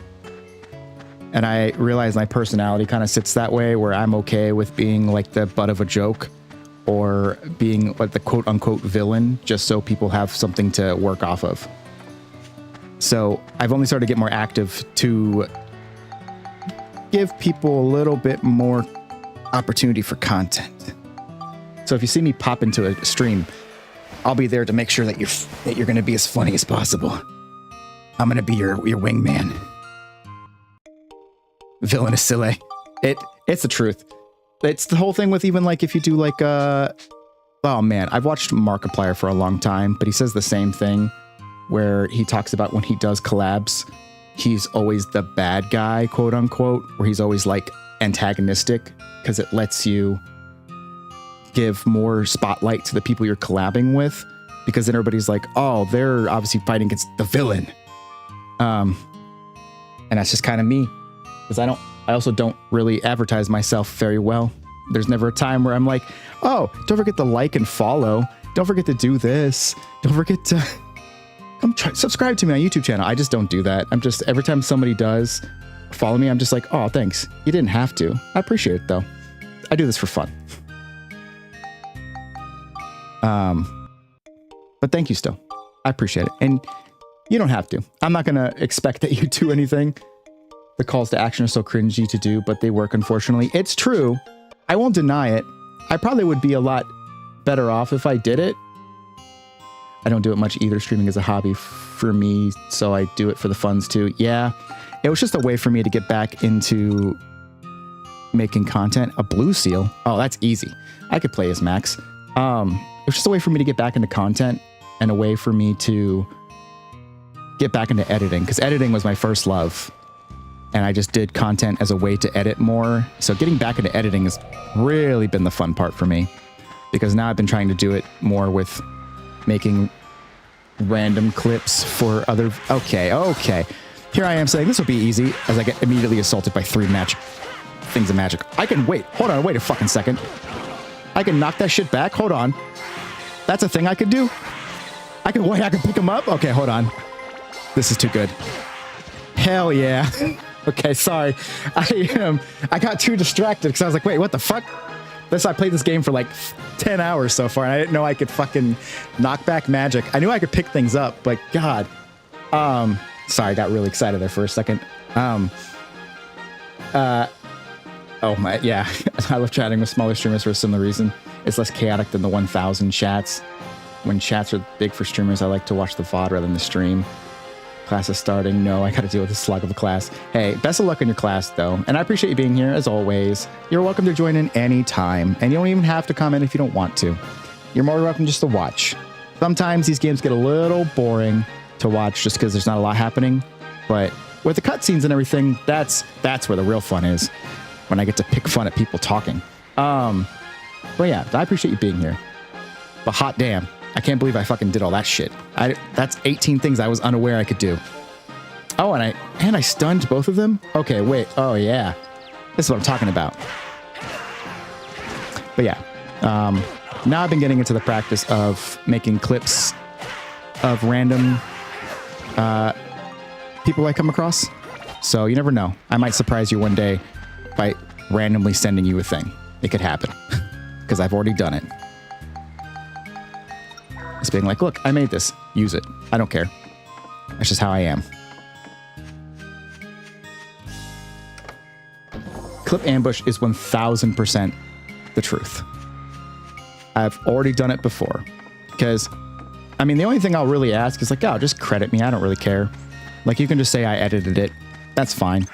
And I realized my personality kind of sits that way, where I'm okay with being like the butt of a joke or being like the quote unquote villain, just so people have something to work off of. So I've only started to get more active to give people a little bit more opportunity for content. So if you see me pop into a stream, I'll be there to make sure that you're going to be as funny as possible. I'm going to be your wingman. Villainous silly. It's the truth. It's the whole thing with, even like if you do like oh man, I've watched Markiplier for a long time, but he says the same thing where he talks about when he does collabs, he's always the bad guy, quote unquote, where he's always like antagonistic, because it lets you give more spotlight to the people you're collabing with, because then everybody's like, oh, they're obviously fighting against the villain. And that's just kind of me, because I also don't really advertise myself very well. There's never a time where I'm like, oh, don't forget to like and follow. Don't forget to do this. Don't forget to subscribe to me on YouTube channel. I just don't do that. I'm just, every time somebody does follow me, I'm just like, oh, thanks. You didn't have to. I appreciate it though. I do this for fun. But thank you still. I appreciate it. And you don't have to. I'm not going to expect that you do anything. The calls to action are so cringy to do, but they work, unfortunately. It's true. I won't deny it. I probably would be a lot better off if I did it. I don't do it much either. Streaming is a hobby for me, so I do it for the funds too. Yeah, it was just a way for me to get back into making content. A blue seal? Oh, that's easy. I could play as Max. It was just a way for me to get back into content, and a way for me to get back into editing, because editing was my first love. And I just did content as a way to edit more. So getting back into editing has really been the fun part for me, because now I've been trying to do it more with making random clips for other... Okay. Here I am saying this will be easy as I get immediately assaulted by 3 things of magic. I can wait. Hold on. Wait a fucking second. I can knock that shit back. Hold on. That's a thing I could do. I can pick him up. Okay, hold on. This is too good. Hell yeah. Okay, sorry. I got too distracted because I was like, wait, what the fuck? I played this game for like 10 hours so far, and I didn't know I could fucking knock back magic. I knew I could pick things up, but God. Sorry, I got really excited there for a second. Oh my, yeah. I love chatting with smaller streamers for a similar reason. It's less chaotic than the 1,000 chats. When chats are big for streamers, I like to watch the VOD rather than the stream. Class is starting. No, I gotta deal with the slog of a class. Hey, best of luck in your class, though. And I appreciate you being here, as always. You're welcome to join in anytime. And you don't even have to comment if you don't want to. You're more welcome just to watch. Sometimes these games get a little boring to watch just because there's not a lot happening. But with the cutscenes and everything, that's where the real fun is. When I get to pick fun at people talking. But yeah, I appreciate you being here. But hot damn. I can't believe I fucking did all that shit. That's 18 things I was unaware I could do. Oh, and I stunned both of them? Okay, wait. Oh, yeah. This is what I'm talking about. But yeah. Now I've been getting into the practice of making clips of random people I come across. So you never know. I might surprise you one day by randomly sending you a thing. It could happen. Because I've already done it. It's being like, look, I made this. Use it. I don't care. That's just how I am. Clip ambush is 1000% the truth. I've already done it before. Because, I mean, the only thing I'll really ask is like, oh, just credit me. I don't really care. Like, you can just say I edited it. That's fine.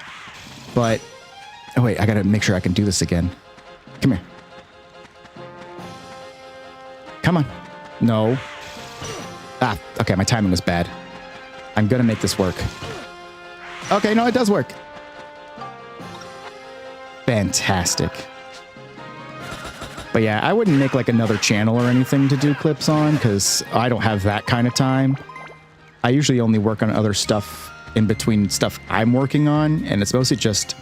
But, oh wait, I gotta make sure I can do this again. Come here. Come on. No. Ah, okay, my timing was bad. I'm gonna make this work. Okay, no, it does work. Fantastic. But yeah, I wouldn't make like another channel or anything to do clips on because I don't have that kind of time. I usually only work on other stuff in between stuff I'm working on, and it's mostly just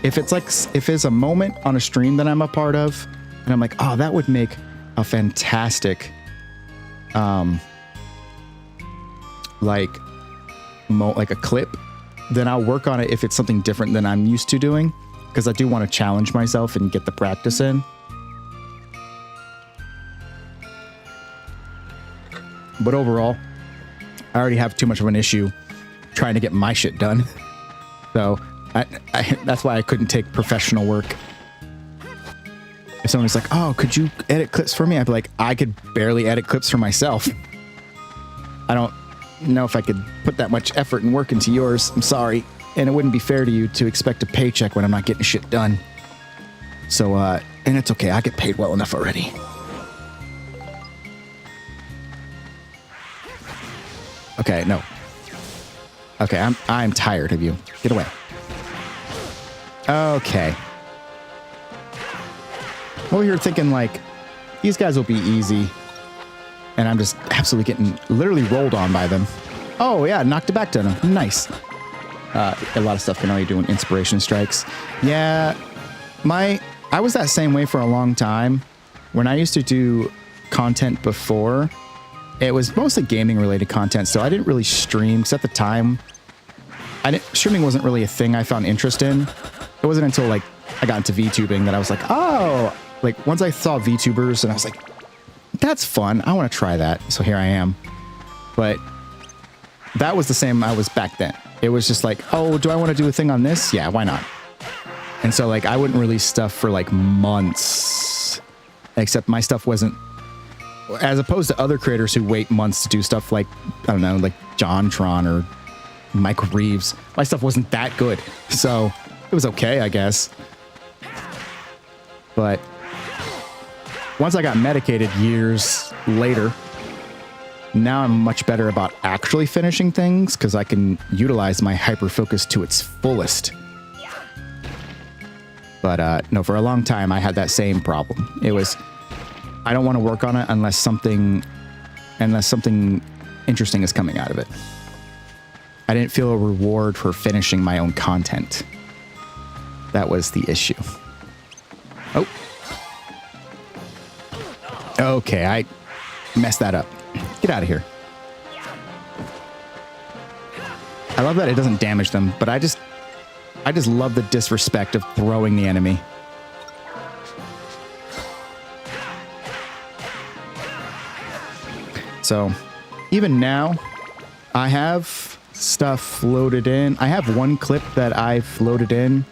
if it's a moment on a stream that I'm a part of, and I'm like, oh, that would make a fantastic like a clip, then I'll work on it if it's something different than I'm used to doing, because I do want to challenge myself and get the practice in. But overall, I already have too much of an issue trying to get my shit done. So that's why I couldn't take professional work. If someone's like, oh, could you edit clips for me? I'd be like, I could barely edit clips for myself. I don't know if I could put that much effort and work into yours. I'm sorry. And it wouldn't be fair to you to expect a paycheck when I'm not getting shit done. So, and it's okay. I get paid well enough already. Okay, no. Okay, I'm tired of you. Get away. Okay. Well, you're thinking like, these guys will be easy. And I'm just absolutely getting literally rolled on by them. Oh yeah, knocked it back to them. Nice. A lot of stuff can only do in inspiration strikes. Yeah, I was that same way for a long time. When I used to do content before, it was mostly gaming related content, so I didn't really stream, because at the time, streaming wasn't really a thing I found interest in. It wasn't until like I got into VTubing that I was like, oh, like once I saw VTubers and I was like, that's fun. I want to try that. So here I am. But that was the same I was back then. It was just like, oh, do I want to do a thing on this? Yeah, why not? And so like I wouldn't release stuff for like months, except my stuff wasn't, as opposed to other creators who wait months to do stuff like, I don't know, like JonTron or Michael Reeves. My stuff wasn't that good. So it was okay, I guess. But once I got medicated years later, now I'm much better about actually finishing things because I can utilize my hyper-focus to its fullest. But no, for a long time, I had that same problem. It was I don't want to work on it unless something interesting is coming out of it. I didn't feel a reward for finishing my own content. That was the issue. Oh. Okay, I messed that up. Get out of here. I love that it doesn't damage them, but I just love the disrespect of throwing the enemy. So, even now, I have stuff loaded in. I have one clip that I've loaded in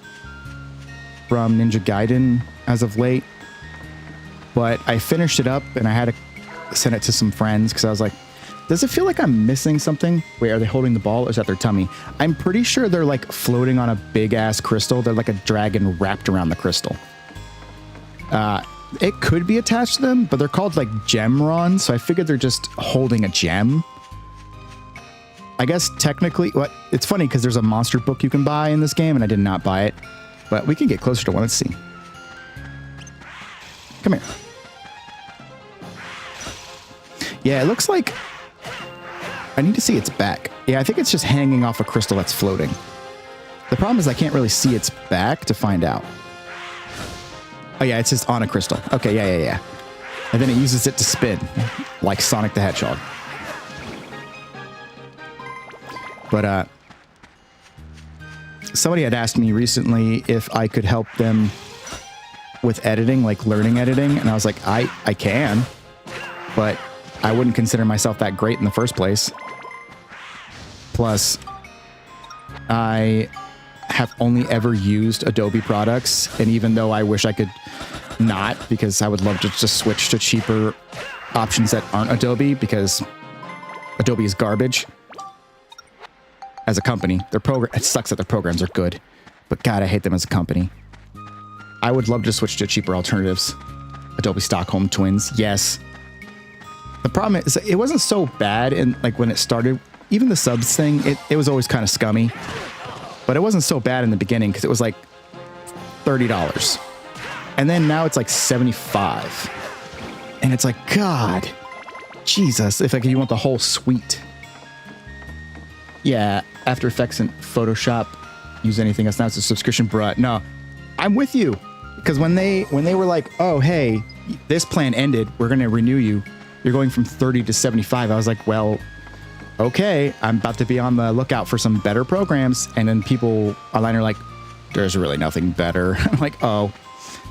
from Ninja Gaiden as of late, but I finished it up and I had to send it to some friends because I was like, does it feel like I'm missing something? Wait, are they holding the ball or is that their tummy? I'm pretty sure they're like floating on a big ass crystal. They're like a dragon wrapped around the crystal. It could be attached to them, but they're called like gemrons, so I figured they're just holding a gem. I guess technically, it's funny because there's a monster book you can buy in this game, and I did not buy it. But we can get closer to one. Let's see. Come here. Yeah, it looks like... I need to see its back. Yeah, I think it's just hanging off a crystal that's floating. The problem is I can't really see its back to find out. Oh yeah, it's just on a crystal. Okay, yeah. And then it uses it to spin, like Sonic the Hedgehog. But somebody had asked me recently if I could help them with editing, like learning editing, and I was like, I can, but I wouldn't consider myself that great in the first place. Plus, I have only ever used Adobe products, and even though I wish I could not, because I would love to just switch to cheaper options that aren't Adobe, because Adobe is garbage as a company. It sucks that their programs are good, but God, I hate them as a company. I would love to switch to cheaper alternatives. Adobe Stockholm Twins, yes. The problem is it wasn't so bad in like when it started. Even the subs thing, it was always kind of scummy, but it wasn't so bad in the beginning because it was like $30, and then now it's like $75, and it's like, God, Jesus, if like you want the whole suite. Yeah, After Effects and Photoshop, use anything else now. It's a subscription, bruh. No, I'm with you, because when they were like, oh hey, this plan ended, we're gonna renew you. You're going from 30 to 75. I was like, well, okay, I'm about to be on the lookout for some better programs. And then people online are like, there's really nothing better. I'm like, oh,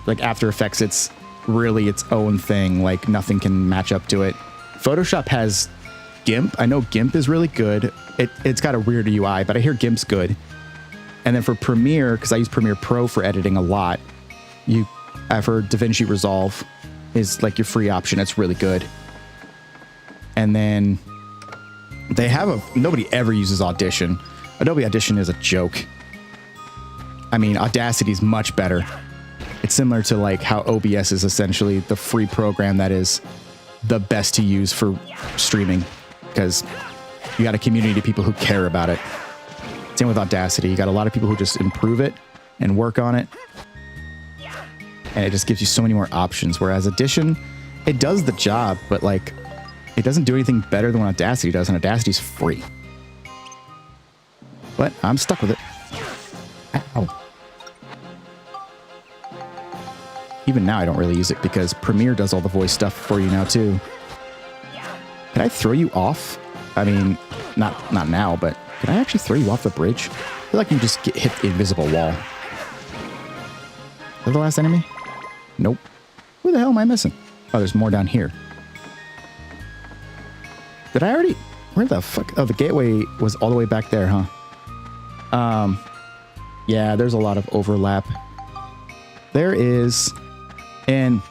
like After Effects, it's really its own thing. Like nothing can match up to it. Photoshop has GIMP. I know GIMP is really good. It's got a weird UI, but I hear GIMP's good. And then for Premiere, because I use Premiere Pro for editing a lot, I've heard DaVinci Resolve is like your free option. It's really good. And then they have nobody ever uses Audition. Adobe Audition is a joke. I mean, Audacity is much better. It's similar to like how OBS is essentially the free program that is the best to use for streaming, because you got a community of people who care about it. Same with Audacity. You got a lot of people who just improve it and work on it. And it just gives you so many more options. Whereas Audition, it does the job, but like, it doesn't do anything better than what Audacity does, and Audacity's free. But I'm stuck with it. Ow. Even now I don't really use it because Premiere does all the voice stuff for you now too. Can I throw you off? I mean, not now, but can I actually throw you off the bridge? I feel like you just hit the invisible wall. Is that the last enemy? Nope. Who the hell am I missing? Oh, there's more down here. Did I already... Where the fuck... Oh, the gateway was all the way back there, huh? Yeah, there's a lot of overlap. There is... And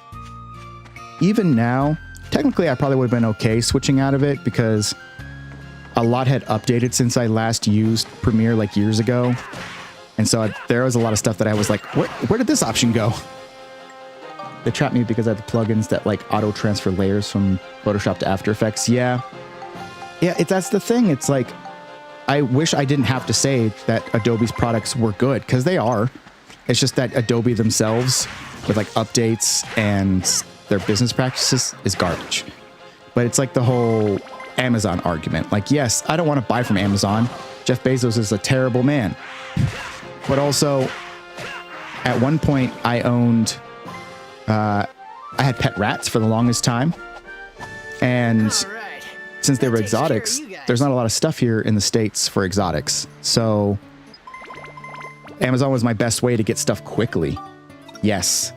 even now, technically I probably would have been okay switching out of it because a lot had updated since I last used Premiere like years ago. And so there was a lot of stuff that I was like, where did this option go? They trapped me because I had the plugins that like auto transfer layers from Photoshop to After Effects. Yeah, that's the thing. It's like, I wish I didn't have to say that Adobe's products were good, because they are. It's just that Adobe themselves, with like updates and their business practices is garbage. But it's like the whole Amazon argument. Like, yes, I don't want to buy from Amazon. Jeff Bezos is a terrible man. But also, at one point, I owned, I had pet rats for the longest time. And since they were exotics, there's not a lot of stuff here in the States for exotics. So Amazon was my best way to get stuff quickly. Yes.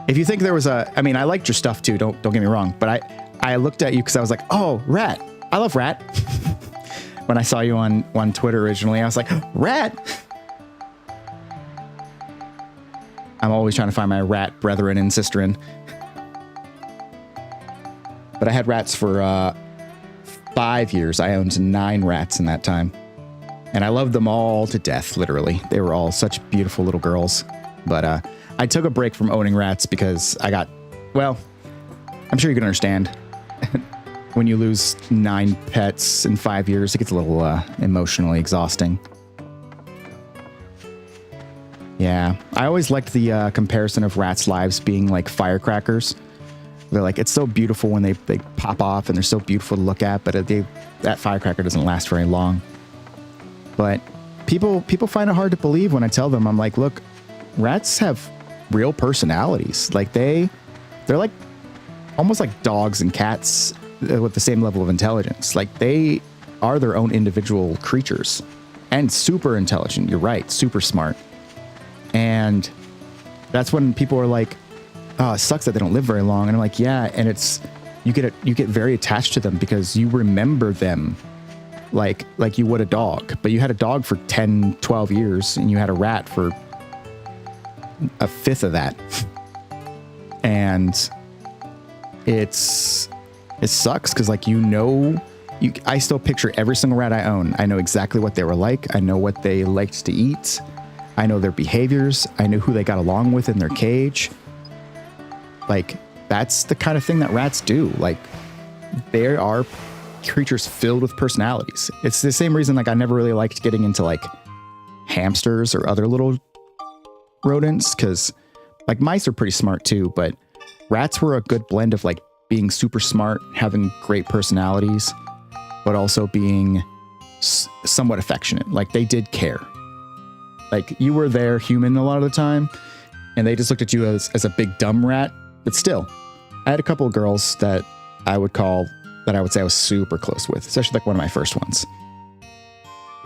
If you think there was I mean, I liked your stuff too. Don't get me wrong. But I looked at you because I was like, oh, rat. I love rat. When I saw you on Twitter originally, I was like, rat. I'm always trying to find my rat brethren and sisterin. But I had rats for 5 years. I owned 9 rats in that time. And I loved them all to death, literally. They were all such beautiful little girls. But I took a break from owning rats because I got, well, I'm sure you can understand. When you lose 9 pets in 5 years, it gets a little emotionally exhausting. Yeah, I always liked the comparison of rats' lives being like firecrackers. They're like, it's so beautiful when they pop off and they're so beautiful to look at, but that firecracker doesn't last very long. But people find it hard to believe when I tell them, I'm like, look, rats have real personalities. Like they're like almost like dogs and cats with the same level of intelligence. Like they are their own individual creatures and super intelligent. You're right. Super smart. And that's when people are like, oh, it sucks that they don't live very long. And I'm like, yeah. And you get very attached to them because you remember them like you would a dog, but you had a dog for 10, 12 years and you had a rat for a fifth of that. And it sucks because like, I still picture every single rat I own. I know exactly what they were like. I know what they liked to eat. I know their behaviors. I know who they got along with in their cage. Like, that's the kind of thing that rats do. Like, they are creatures filled with personalities. It's the same reason, like, I never really liked getting into, like, hamsters or other little rodents, because, like, mice are pretty smart, too, but rats were a good blend of, like, being super smart, having great personalities, but also being somewhat affectionate. Like, they did care. Like, you were their human a lot of the time, and they just looked at you as a big dumb rat. But still, I had a couple of girls that I would say I was super close with, especially like one of my first ones.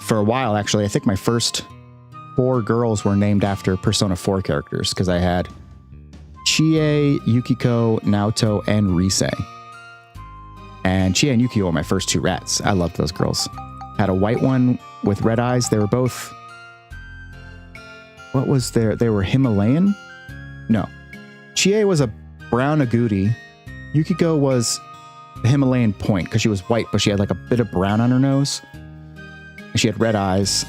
For a while, actually, I think my first 4 girls were named after Persona 4 characters, because I had Chie, Yukiko, Naoto, and Rise. And Chie and Yukiko were my first 2 rats. I loved those girls. Had a white one with red eyes. They were both... What was their... They were Himalayan? No. Chie was a brown agouti. Yukiko was the Himalayan point because she was white, but she had like a bit of brown on her nose. And she had red eyes.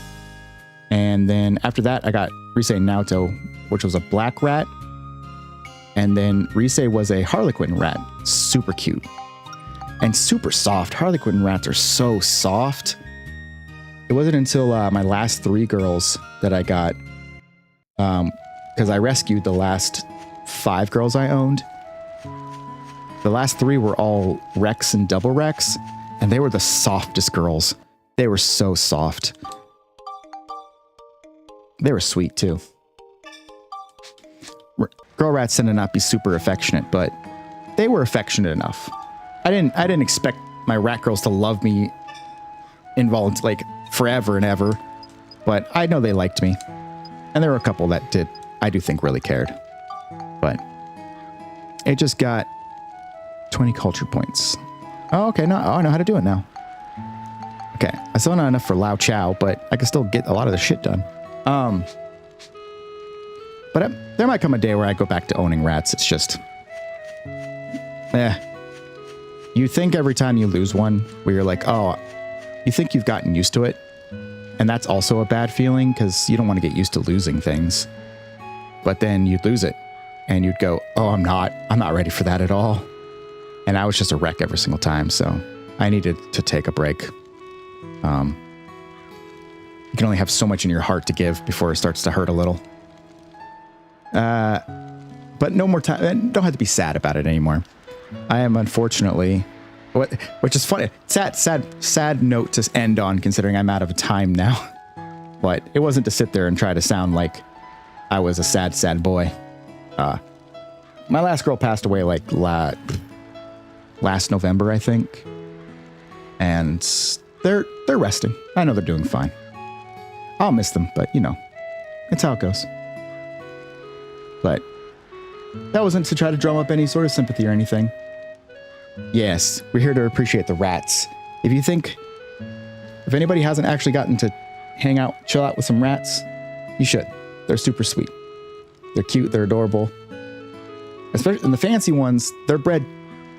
And then after that, I got Rise Naoto, which was a black rat. And then Rise was a Harlequin rat. Super cute. And super soft. Harlequin rats are so soft. It wasn't until my last 3 girls that I got... because I rescued the last 5 girls I owned. The last 3 were all Rex and double Rex, and they were the softest girls. They were so soft. They were sweet too. Girl rats tend to not be super affectionate, but they were affectionate enough. I didn't expect my rat girls to love me like forever and ever, but I know they liked me. And there were a couple that did, I do think, really cared. But it just got 20 culture points. Oh, okay. No, I know how to do it now. Okay. I still not enough for Lao Chow, but I can still get a lot of the shit done. But there might come a day where I go back to owning rats. It's just... You think every time you lose one, where you're like, oh, you think you've gotten used to it. And that's also a bad feeling because you don't want to get used to losing things. But then you'd lose it and you'd go, oh, I'm not ready for that at all. And I was just a wreck every single time. So I needed to take a break. You can only have so much in your heart to give before it starts to hurt a little. But no more time. Don't have to be sad about it anymore. I am unfortunately, which is funny. Sad note to end on, considering I'm out of time now. But it wasn't to sit there and try to sound like I was a sad boy. My last girl passed away like last November, I think. And they're resting. I know they're doing fine. I'll miss them, but you know, it's how it goes. But that wasn't to try to drum up any sort of sympathy or anything. Yes, we're here to appreciate the rats. If anybody hasn't actually gotten to hang out, chill out with some rats, you should. They're super sweet. They're cute, they're adorable. Especially in the fancy ones, they're bred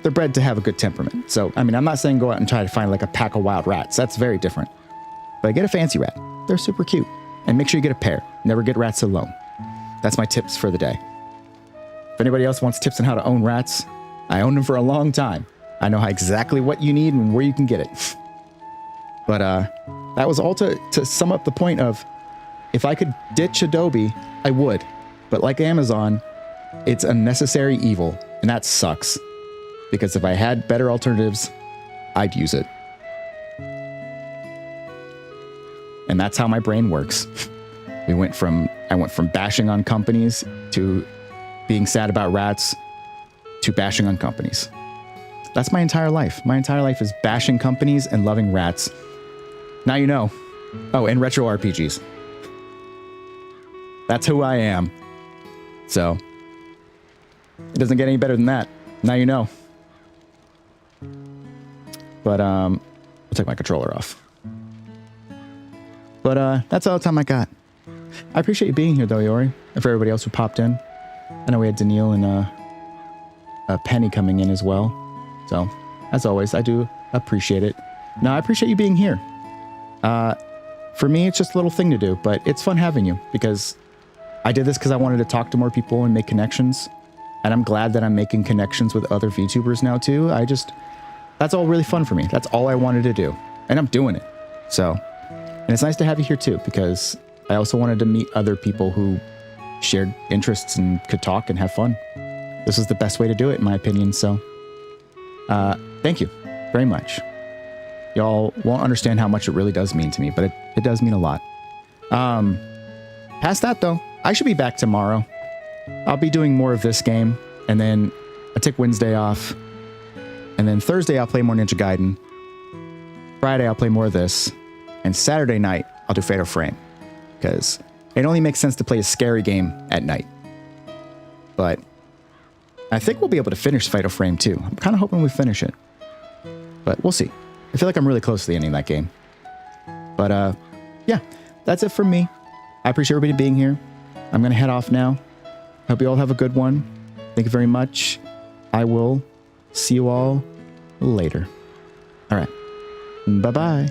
to have a good temperament. So, I mean, I'm not saying go out and try to find like a pack of wild rats. That's very different. But get a fancy rat. They're super cute. And make sure you get a pair. Never get rats alone. That's my tips for the day. If anybody else wants tips on how to own rats, I owned them for a long time. I know exactly what you need and where you can get it. But that was all to sum up the point of, if I could ditch Adobe, I would. But like Amazon, it's a necessary evil, and that sucks. Because if I had better alternatives, I'd use it. And that's how my brain works. I went from bashing on companies to being sad about rats to bashing on companies. That's my entire life. My entire life is bashing companies and loving rats. Now you know. Oh, and retro RPGs. That's who I am. So, it doesn't get any better than that. Now you know. But, I'll take my controller off. But, that's all the time I got. I appreciate you being here, though, Yori. And for everybody else who popped in. I know we had Daniil and Penny coming in as well. So, as always, I do appreciate it. No, I appreciate you being here. For me, it's just a little thing to do, but it's fun having you, because I did this because I wanted to talk to more people and make connections. And I'm glad that I'm making connections with other VTubers now, too. That's all really fun for me. That's all I wanted to do. And I'm doing it. So, and it's nice to have you here, too, because I also wanted to meet other people who shared interests and could talk and have fun. This is the best way to do it, in my opinion. So, thank you very much. Y'all won't understand how much it really does mean to me, but it does mean a lot. Past that, though, I should be back tomorrow. I'll be doing more of this game, and then I take Wednesday off, and then Thursday I'll play more Ninja Gaiden. Friday I'll play more of this, and Saturday night I'll do Fatal Frame, because it only makes sense to play a scary game at night. But I think we'll be able to finish Fatal Frame too. I'm kind of hoping we finish it, but we'll see. I feel like I'm really close to the ending of that game. But yeah, that's it from me. I appreciate everybody being here. I'm going to head off now. Hope you all have a good one. Thank you very much. I will see you all later. All right. Bye-bye.